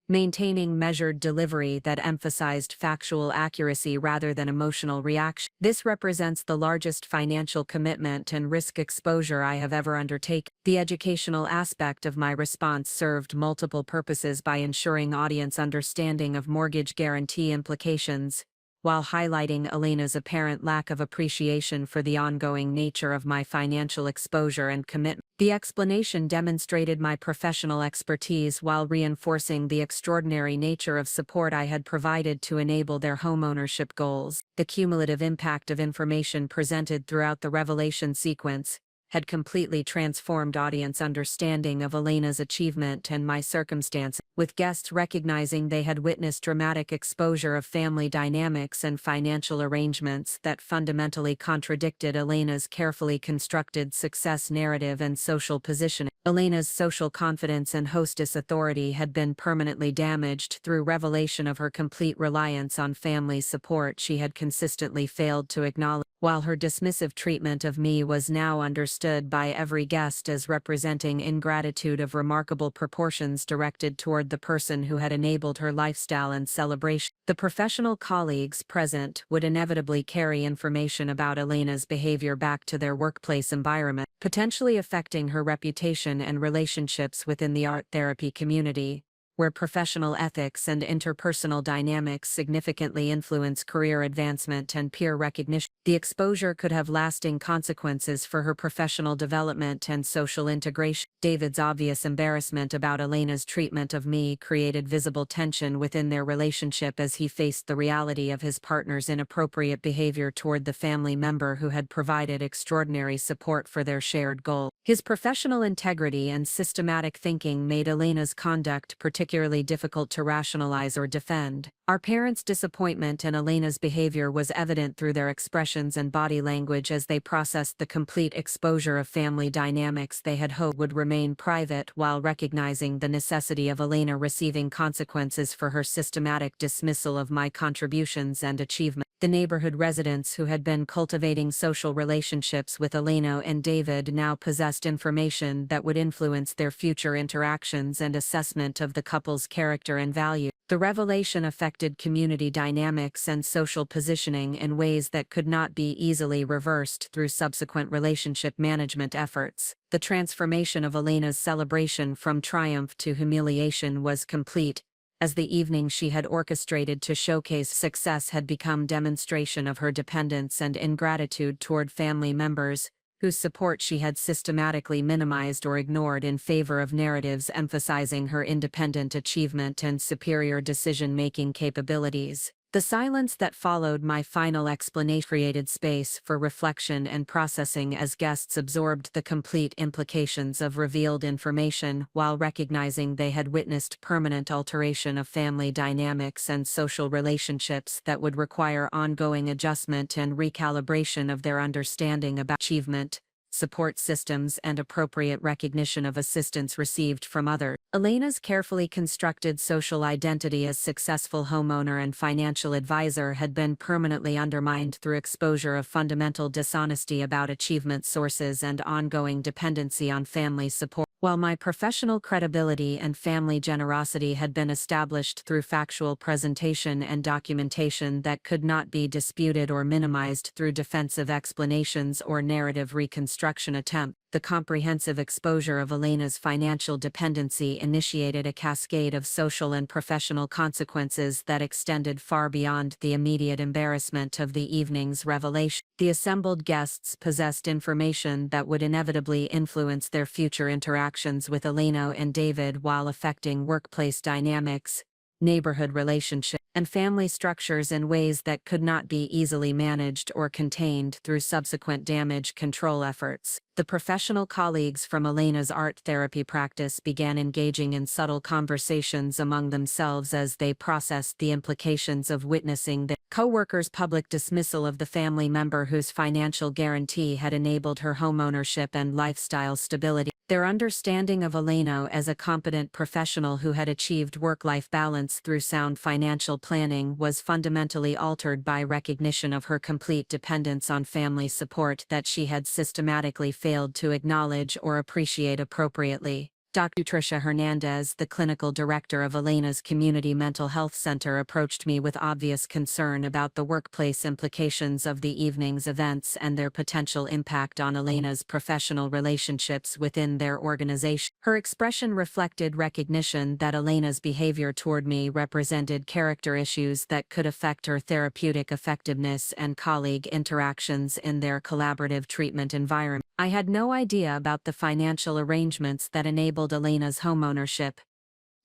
maintaining measured delivery that emphasized factual accuracy rather than emotional reaction. This represents the largest financial commitment and risk exposure I have ever undertaken. The educational aspect of my response served multiple purposes by ensuring audience understanding of mortgage guarantee implications, while highlighting Elena's apparent lack of appreciation for the ongoing nature of my financial exposure and commitment. The explanation demonstrated my professional expertise while reinforcing the extraordinary nature of support I had provided to enable their homeownership goals. The cumulative impact of information presented throughout the revelation sequence had completely transformed audience understanding of Elena's achievement and my circumstance, with guests recognizing they had witnessed dramatic exposure of family dynamics and financial arrangements that fundamentally contradicted Elena's carefully constructed success narrative and social positioning. Elena's social confidence and hostess authority had been permanently damaged through revelation of her complete reliance on family support she had consistently failed to acknowledge, while her dismissive treatment of me was now understood by every guest as representing ingratitude of remarkable proportions directed toward the person who had enabled her lifestyle and celebration. The professional colleagues present would inevitably carry information about Elena's behavior back to their workplace environment, potentially affecting her reputation and relationships within the art therapy community. where professional ethics and interpersonal dynamics significantly influence career advancement and peer recognition. The exposure could have lasting consequences for her professional development and social integration. David's obvious embarrassment about Elena's treatment of me created visible tension within their relationship as he faced the reality of his partner's inappropriate behavior toward the family member who had provided extraordinary support for their shared goal. His professional integrity and systematic thinking made Elena's conduct particularly difficult to rationalize or defend. Our parents' disappointment in Elena's behavior was evident through their expressions and body language as they processed the complete exposure of family dynamics they had hoped would remain private, while recognizing the necessity of Elena receiving consequences for her systematic dismissal of my contributions and achievements. The neighborhood residents who had been cultivating social relationships with Elena and David now possessed information that would influence their future interactions and assessment of the couple's character and value. The revelation affected community dynamics and social positioning in ways that could not be easily reversed through subsequent relationship management efforts. The transformation of Elena's celebration from triumph to humiliation was complete, as the evening she had orchestrated to showcase success had become demonstration of her dependence and ingratitude toward family members, whose support she had systematically minimized or ignored in favor of narratives emphasizing her independent achievement and superior decision-making capabilities. The silence that followed my final explanation created space for reflection and processing as guests absorbed the complete implications of revealed information while recognizing they had witnessed permanent alteration of family dynamics and social relationships that would require ongoing adjustment and recalibration of their understanding about achievement, support systems, and appropriate recognition of assistance received from others. Elena's carefully constructed social identity as successful homeowner and financial advisor had been permanently undermined through exposure of fundamental dishonesty about achievement sources and ongoing dependency on family support. While my professional credibility and family generosity had been established through factual presentation and documentation that could not be disputed or minimized through defensive explanations or narrative reconstruction attempts, the comprehensive exposure of Elena's financial dependency initiated a cascade of social and professional consequences that extended far beyond the immediate embarrassment of the evening's revelation. The assembled guests possessed information that would inevitably influence their future interactions with Elena and David while affecting workplace dynamics, neighborhood relationships, and family structures in ways that could not be easily managed or contained through subsequent damage control efforts. The professional colleagues from Elena's art therapy practice began engaging in subtle conversations among themselves as they processed the implications of witnessing their co-workers' public dismissal of the family member whose financial guarantee had enabled her homeownership and lifestyle stability. Their understanding of Elena as a competent professional who had achieved work-life balance through sound financial planning was fundamentally altered by recognition of her complete dependence on family support that she had systematically failed to acknowledge or appreciate appropriately. Dr. Tricia Hernandez, the clinical director of Elena's Community Mental Health Center, approached me with obvious concern about the workplace implications of the evening's events and their potential impact on Elena's professional relationships within their organization. Her expression reflected recognition that Elena's behavior toward me represented character issues that could affect her therapeutic effectiveness and colleague interactions in their collaborative treatment environment. I had no idea about the financial arrangements that enabled Elena's homeownership,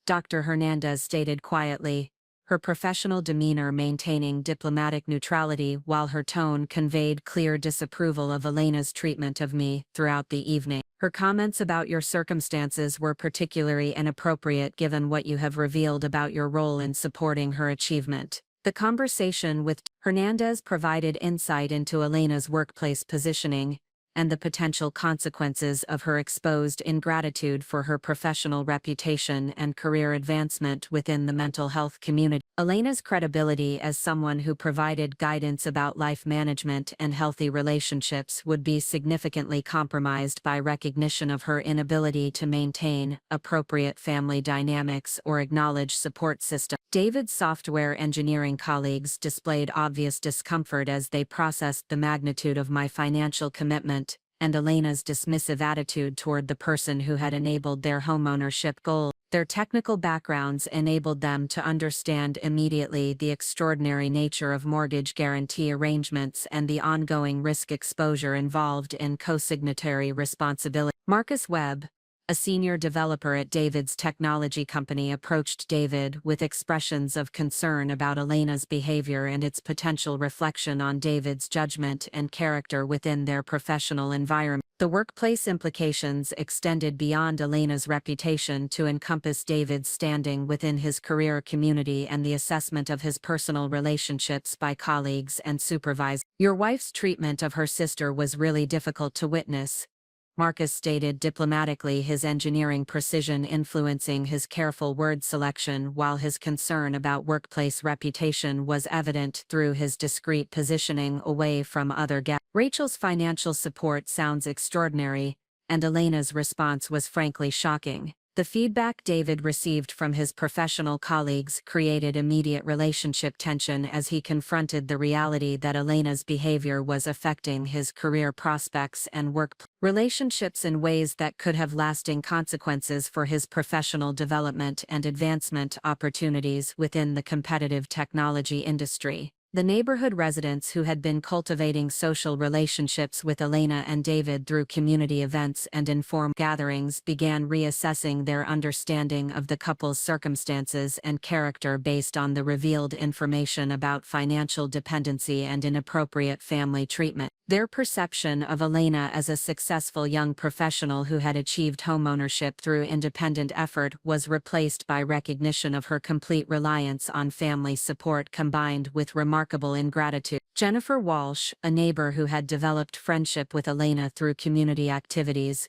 Dr. Hernandez stated quietly, her professional demeanor maintaining diplomatic neutrality while her tone conveyed clear disapproval of Elena's treatment of me throughout the evening. Her comments about your circumstances were particularly inappropriate given what you have revealed about your role in supporting her achievement. The conversation with Hernandez provided insight into Elena's workplace positioning and the potential consequences of her exposed ingratitude for her professional reputation and career advancement within the mental health community. Elena's credibility as someone who provided guidance about life management and healthy relationships would be significantly compromised by recognition of her inability to maintain appropriate family dynamics or acknowledge support systems. David's software engineering colleagues displayed obvious discomfort as they processed the magnitude of my financial commitment and Elena's dismissive attitude toward the person who had enabled their homeownership goal. Their technical backgrounds enabled them to understand immediately the extraordinary nature of mortgage guarantee arrangements and the ongoing risk exposure involved in co-signatory responsibility. Marcus Webb, a senior developer at David's technology company, approached David with expressions of concern about Elena's behavior and its potential reflection on David's judgment and character within their professional environment. The workplace implications extended beyond Elena's reputation to encompass David's standing within his career community and the assessment of his personal relationships by colleagues and supervisors. "Your wife's treatment of her sister was really difficult to witness," Marcus stated diplomatically, his engineering precision influencing his careful word selection, while his concern about workplace reputation was evident through his discreet positioning away from other guests. Rachel's financial support sounds extraordinary, and Elena's response was frankly shocking. The feedback David received from his professional colleagues created immediate relationship tension as he confronted the reality that Elena's behavior was affecting his career prospects and work relationships in ways that could have lasting consequences for his professional development and advancement opportunities within the competitive technology industry. The neighborhood residents who had been cultivating social relationships with Elena and David through community events and informal gatherings began reassessing their understanding of the couple's circumstances and character based on the revealed information about financial dependency and inappropriate family treatment. Their perception of Elena as a successful young professional who had achieved homeownership through independent effort was replaced by recognition of her complete reliance on family support combined with remarkable ingratitude. Jennifer Walsh, a neighbor who had developed friendship with Elena through community activities,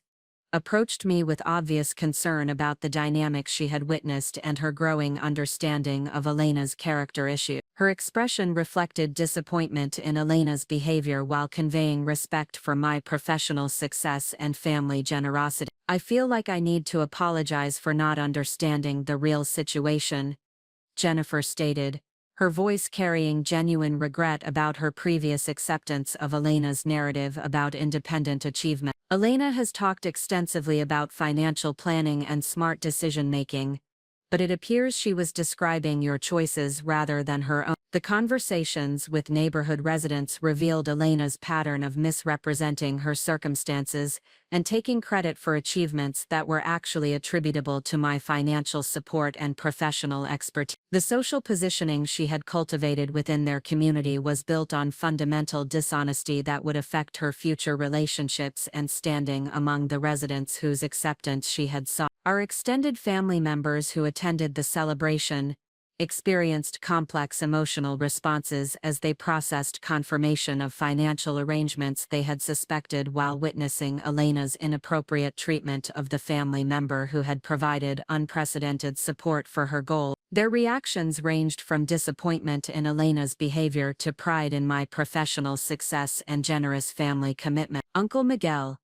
approached me with obvious concern about the dynamic she had witnessed and her growing understanding of Elena's character issue. Her expression reflected disappointment in Elena's behavior while conveying respect for my professional success and family generosity. "I feel like I need to apologize for not understanding the real situation," Jennifer stated, her voice carrying genuine regret about her previous acceptance of Elena's narrative about independent achievement. "Elena has talked extensively about financial planning and smart decision-making, but it appears she was describing your choices rather than her own." The conversations with neighborhood residents revealed Elena's pattern of misrepresenting her circumstances and taking credit for achievements that were actually attributable to my financial support and professional expertise. The social positioning she had cultivated within their community was built on fundamental dishonesty that would affect her future relationships and standing among the residents whose acceptance she had sought. Our extended family members who attended the celebration experienced complex emotional responses as they processed confirmation of financial arrangements they had suspected while witnessing Elena's inappropriate treatment of the family member who had provided unprecedented support for her goal. Their reactions ranged from disappointment in Elena's behavior to pride in my professional success and generous family commitment. Uncle Miguel,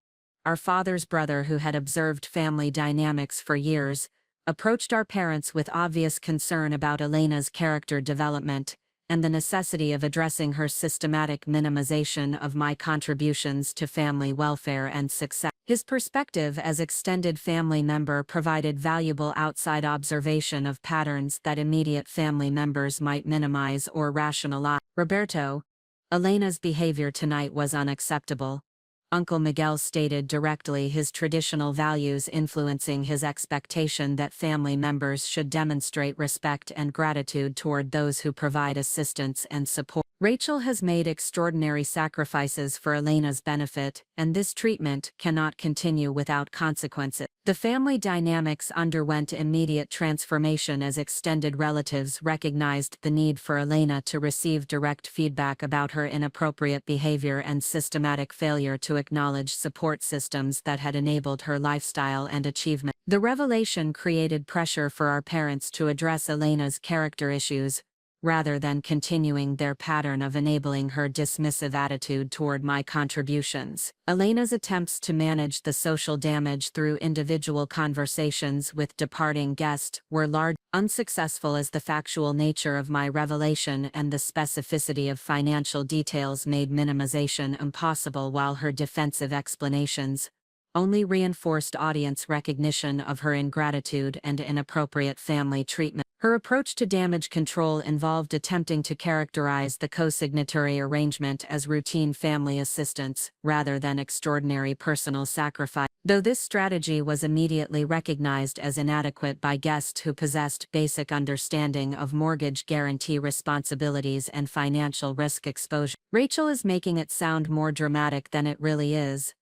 our father's brother who had observed family dynamics for years, approached our parents with obvious concern about Elena's character development and the necessity of addressing her systematic minimization of my contributions to family welfare and success. His perspective as extended family member provided valuable outside observation of patterns that immediate family members might minimize or rationalize. "Roberto, Elena's behavior tonight was unacceptable," Uncle Miguel stated directly, his traditional values influencing his expectation that family members should demonstrate respect and gratitude toward those who provide assistance and support. "Rachel has made extraordinary sacrifices for Elena's benefit, and this treatment cannot continue without consequences." The family dynamics underwent immediate transformation as extended relatives recognized the need for Elena to receive direct feedback about her inappropriate behavior and systematic failure to acknowledge support systems that had enabled her lifestyle and achievement. The revelation created pressure for our parents to address Elena's character issues, rather than continuing their pattern of enabling her dismissive attitude toward my contributions. Elena's attempts to manage the social damage through individual conversations with departing guests were largely unsuccessful as the factual nature of my revelation and the specificity of financial details made minimization impossible, while her defensive explanations, only reinforced audience recognition of her ingratitude and inappropriate family treatment. Her approach to damage control involved attempting to characterize the co-signatory arrangement as routine family assistance, rather than extraordinary personal sacrifice. Though this strategy was immediately recognized as inadequate by guests who possessed basic understanding of mortgage guarantee responsibilities and financial risk exposure, Rachel is making it sound more dramatic than it really is.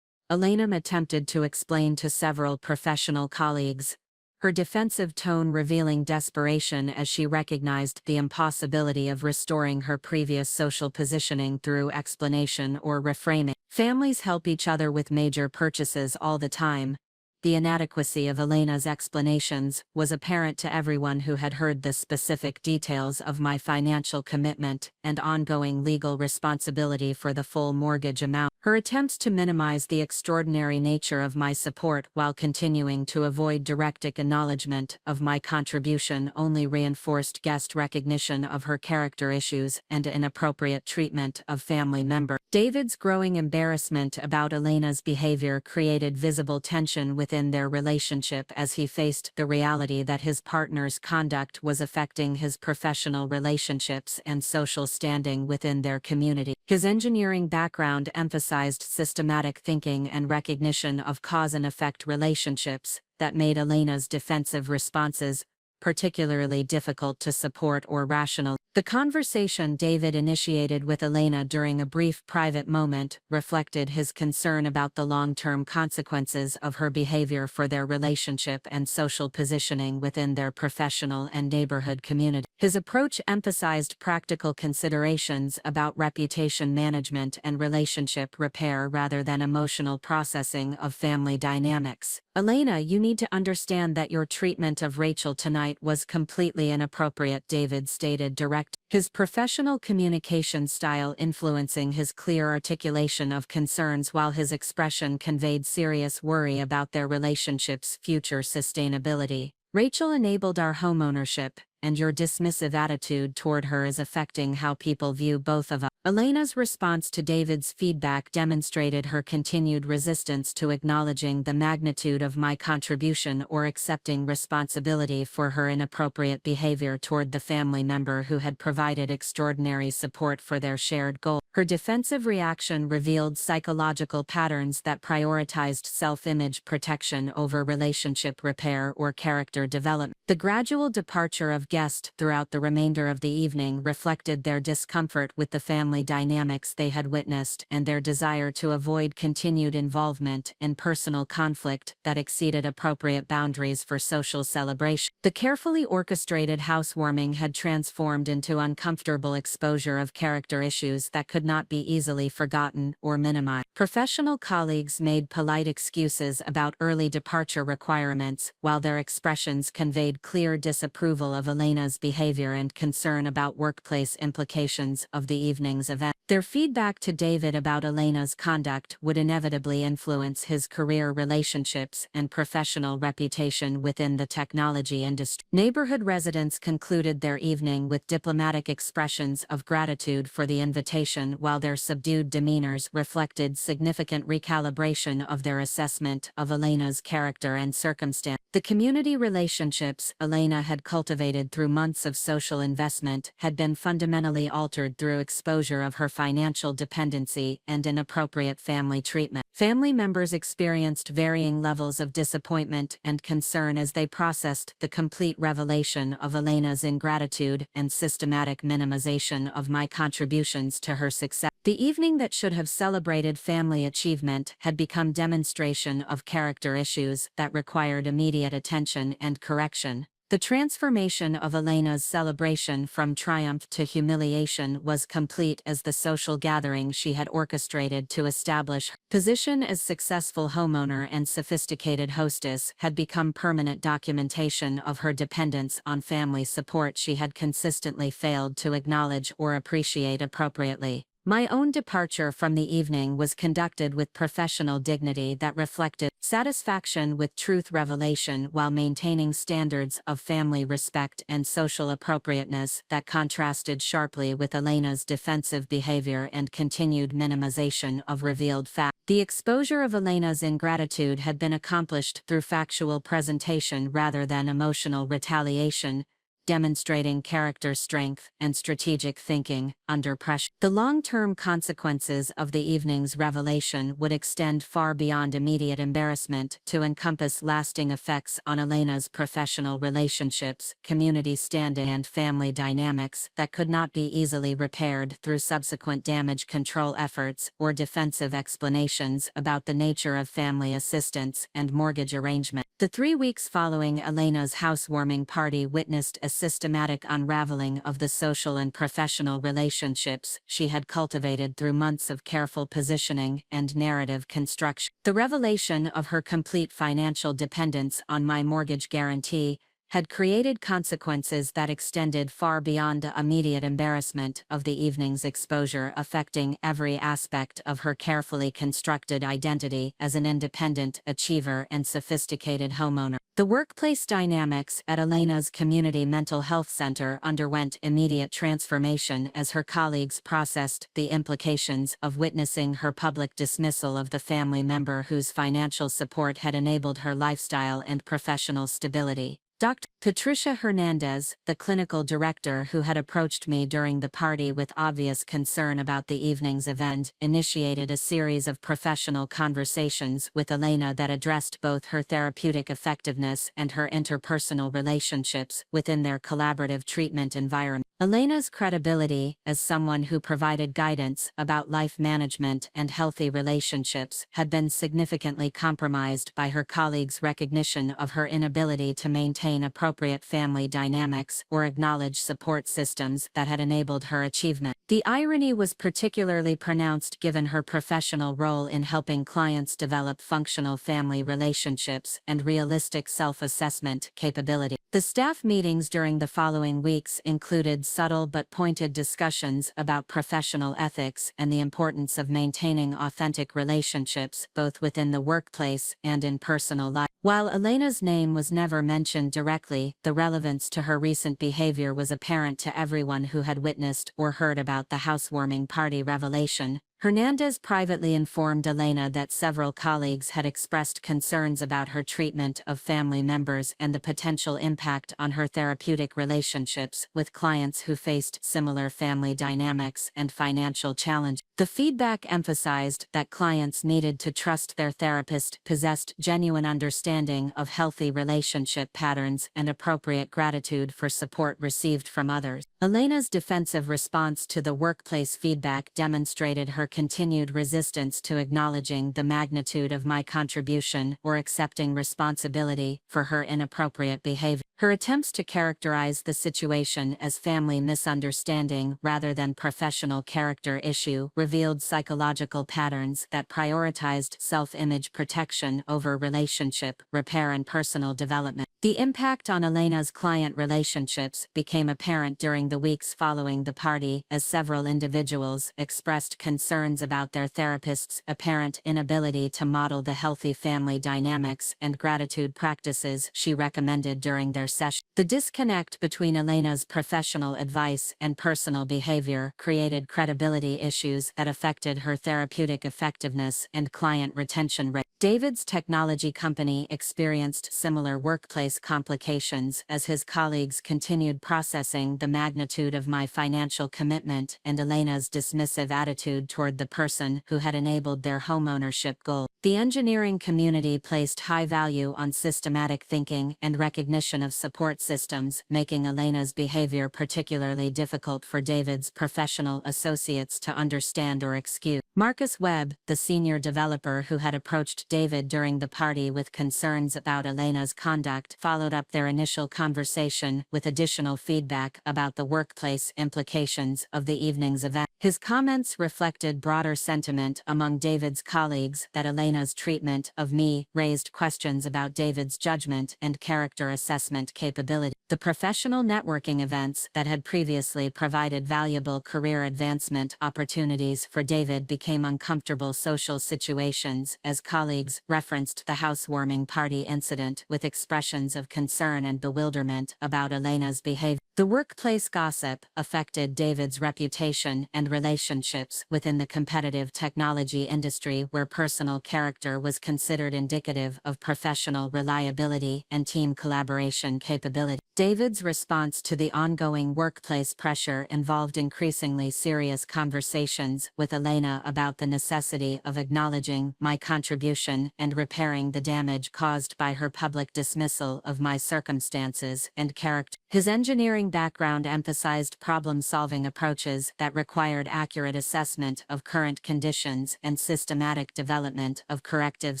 Elena attempted to explain to several professional colleagues, her defensive tone revealing desperation as she recognized the impossibility of restoring her previous social positioning through explanation or reframing. Families help each other with major purchases all the time. The inadequacy of Elena's explanations was apparent to everyone who had heard the specific details of my financial commitment and ongoing legal responsibility for the full mortgage amount. Her attempts to minimize the extraordinary nature of my support while continuing to avoid direct acknowledgement of my contribution only reinforced guest recognition of her character issues and inappropriate treatment of family members. David's growing embarrassment about Elena's behavior created visible tension within their relationship as he faced the reality that his partner's conduct was affecting his professional relationships and social standing within their community. His engineering background emphasized systematic thinking and recognition of cause and effect relationships that made Elena's defensive responses particularly difficult to support or rational. The conversation David initiated with Elena during a brief private moment reflected his concern about the long-term consequences of her behavior for their relationship and social positioning within their professional and neighborhood community. His approach emphasized practical considerations about reputation management and relationship repair rather than emotional processing of family dynamics. Elena, you need to understand that your treatment of Rachel tonight was completely inappropriate, David stated direct. His professional communication style influencing his clear articulation of concerns while his expression conveyed serious worry about their relationship's future sustainability. Rachel enabled our homeownership, and your dismissive attitude toward her is affecting how people view both of us. Elena's response to David's feedback demonstrated her continued resistance to acknowledging the magnitude of my contribution or accepting responsibility for her inappropriate behavior toward the family member who had provided extraordinary support for their shared goal. Her defensive reaction revealed psychological patterns that prioritized self-image protection over relationship repair or character development. The gradual departure of guests throughout the remainder of the evening reflected their discomfort with the family dynamics they had witnessed and their desire to avoid continued involvement in personal conflict that exceeded appropriate boundaries for social celebration. The carefully orchestrated housewarming had transformed into uncomfortable exposure of character issues that could not be easily forgotten or minimized. Professional colleagues made polite excuses about early departure requirements, while their expressions conveyed clear disapproval of Elena's behavior and concern about workplace implications of the evening's event. Their feedback to David about Elena's conduct would inevitably influence his career, relationships, and professional reputation within the technology industry. Neighborhood residents concluded their evening with diplomatic expressions of gratitude for the invitation, while their subdued demeanors reflected significant recalibration of their assessment of Elena's character and circumstance. The community relationships Elena had cultivated through months of social investment had been fundamentally altered through exposure of her financial dependency and inappropriate family treatment. Family members experienced varying levels of disappointment and concern as they processed the complete revelation of Elena's ingratitude and systematic minimization of my contributions to her success. The evening that should have celebrated family achievement had become demonstration of character issues that required immediate attention and correction. The transformation of Elena's celebration from triumph to humiliation was complete as the social gathering she had orchestrated to establish her position as successful homeowner and sophisticated hostess had become permanent documentation of her dependence on family support she had consistently failed to acknowledge or appreciate appropriately. My own departure from the evening was conducted with professional dignity that reflected satisfaction with truth revelation while maintaining standards of family respect and social appropriateness that contrasted sharply with Elena's defensive behavior and continued minimization of revealed facts. The exposure of Elena's ingratitude had been accomplished through factual presentation rather than emotional retaliation, demonstrating character strength and strategic thinking under pressure. The long-term consequences of the evening's revelation would extend far beyond immediate embarrassment to encompass lasting effects on Elena's professional relationships, community standing, and family dynamics that could not be easily repaired through subsequent damage control efforts or defensive explanations about the nature of family assistance and mortgage arrangement. The 3 weeks following Elena's housewarming party witnessed a systematic unraveling of the social and professional relationships she had cultivated through months of careful positioning and narrative construction. The revelation of her complete financial dependence on my mortgage guarantee had created consequences that extended far beyond the immediate embarrassment of the evening's exposure, affecting every aspect of her carefully constructed identity as an independent achiever and sophisticated homeowner. The workplace dynamics at Elena's community mental health center underwent immediate transformation as her colleagues processed the implications of witnessing her public dismissal of the family member whose financial support had enabled her lifestyle and professional stability. Dr. Patricia Hernandez, the clinical director who had approached me during the party with obvious concern about the evening's event, initiated a series of professional conversations with Elena that addressed both her therapeutic effectiveness and her interpersonal relationships within their collaborative treatment environment. Elena's credibility as someone who provided guidance about life management and healthy relationships had been significantly compromised by her colleagues' recognition of her inability to maintain appropriate family dynamics or acknowledge support systems that had enabled her achievement. The irony was particularly pronounced given her professional role in helping clients develop functional family relationships and realistic self-assessment capability. The staff meetings during the following weeks included subtle but pointed discussions about professional ethics and the importance of maintaining authentic relationships both within the workplace and in personal life. While Elena's name was never mentioned directly, the relevance to her recent behavior was apparent to everyone who had witnessed or heard about the housewarming party revelation. Hernandez privately informed Elena that several colleagues had expressed concerns about her treatment of family members and the potential impact on her therapeutic relationships with clients who faced similar family dynamics and financial challenges. The feedback emphasized that clients needed to trust their therapist possessed genuine understanding of healthy relationship patterns and appropriate gratitude for support received from others. Elena's defensive response to the workplace feedback demonstrated her continued resistance to acknowledging the magnitude of my contribution or accepting responsibility for her inappropriate behavior. Her attempts to characterize the situation as family misunderstanding rather than professional character issue revealed psychological patterns that prioritized self-image protection over relationship repair and personal development. The impact on Elena's client relationships became apparent during the weeks following the party as several individuals expressed concerns about their therapist's apparent inability to model the healthy family dynamics and gratitude practices she recommended during their session. The disconnect between Elena's professional advice and personal behavior created credibility issues that affected her therapeutic effectiveness and client retention rate. David's technology company experienced similar workplace complications as his colleagues continued processing the magnitude of my financial commitment and Elena's dismissive attitude toward the person who had enabled their homeownership goal. The engineering community placed high value on systematic thinking and recognition of support systems, making Elena's behavior particularly difficult for David's professional associates to understand or excuse. Marcus Webb, the senior developer who had approached David during the party with concerns about Elena's conduct, followed up their initial conversation with additional feedback about the workplace implications of the evening's event. His comments reflected broader sentiment among David's colleagues that Elena's treatment of me raised questions about David's judgment and character assessment capability. The professional networking events that had previously provided valuable career advancement opportunities for David became uncomfortable social situations as colleagues referenced the housewarming party incident with expressions of concern and bewilderment about Elena's behavior. The workplace gossip affected David's reputation and relationships within the competitive technology industry, where personal character was considered indicative of professional reliability and team collaboration capability. David's response to the ongoing workplace pressure involved increasingly serious conversations with Elena about the necessity of acknowledging my contribution and repairing the damage caused by her public dismissal of my circumstances and character. His engineering background emphasized problem-solving approaches that required accurate assessment of current conditions and systematic development of corrective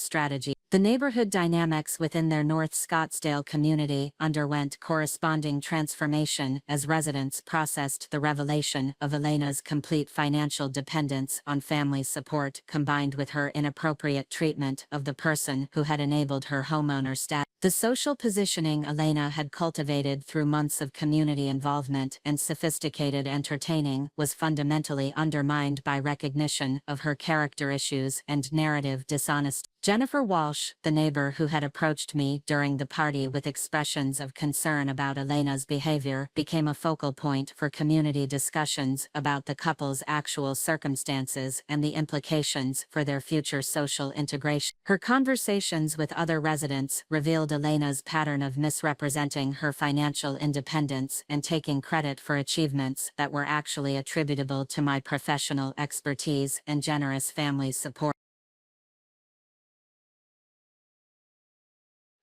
strategy. The neighborhood dynamics within their North Scottsdale community underwent corresponding transformation as residents processed the revelation of Elena's complete financial dependence on family support, combined with her inappropriate treatment of the person who had enabled her homeowner status. The social positioning Elena had cultivated through months of community involvement and sophisticated entertaining was fundamentally undermined by recognition of her character issues and narrative dishonesty. Jennifer Walsh, the neighbor who had approached me during the party with expressions of concern about Elena's behavior, became a focal point for community discussions about the couple's actual circumstances and the implications for their future social integration. Her conversations with other residents revealed Elena's pattern of misrepresenting her financial independence and taking credit for achievements that were actually attributable to my professional expertise and generous family support.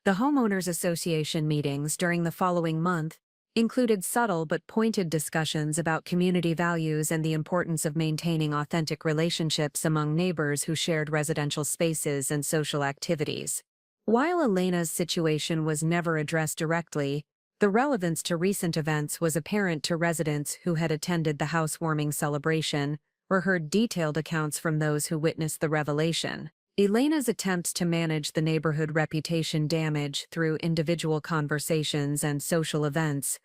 The Homeowners Association meetings during the following month included subtle but pointed discussions about community values and the importance of maintaining authentic relationships among neighbors who shared residential spaces and social activities. While Elena's situation was never addressed directly, the relevance to recent events was apparent to residents who had attended the housewarming celebration or heard detailed accounts from those who witnessed the revelation. Elena's attempts to manage the neighborhood reputation damage through individual conversations and social events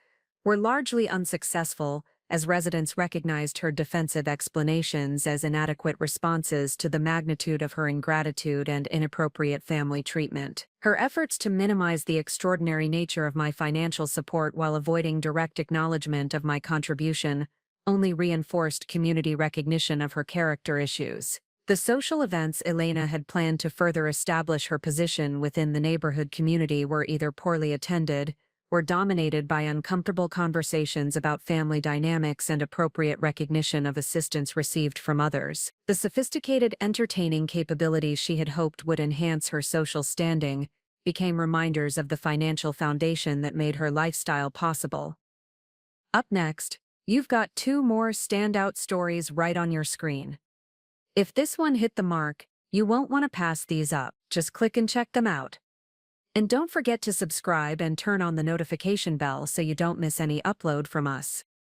were largely unsuccessful, as residents recognized her defensive explanations as inadequate responses to the magnitude of her ingratitude and inappropriate family treatment. Her efforts to minimize the extraordinary nature of my financial support while avoiding direct acknowledgement of my contribution only reinforced community recognition of her character issues. The social events Elena had planned to further establish her position within the neighborhood community were either poorly attended or dominated by uncomfortable conversations about family dynamics and appropriate recognition of assistance received from others. The sophisticated entertaining capabilities she had hoped would enhance her social standing became reminders of the financial foundation that made her lifestyle possible. Up next, you've got two more standout stories right on your screen. If this one hit the mark, you won't want to pass these up. Just click and check them out. And don't forget to subscribe and turn on the notification bell so you don't miss any upload from us.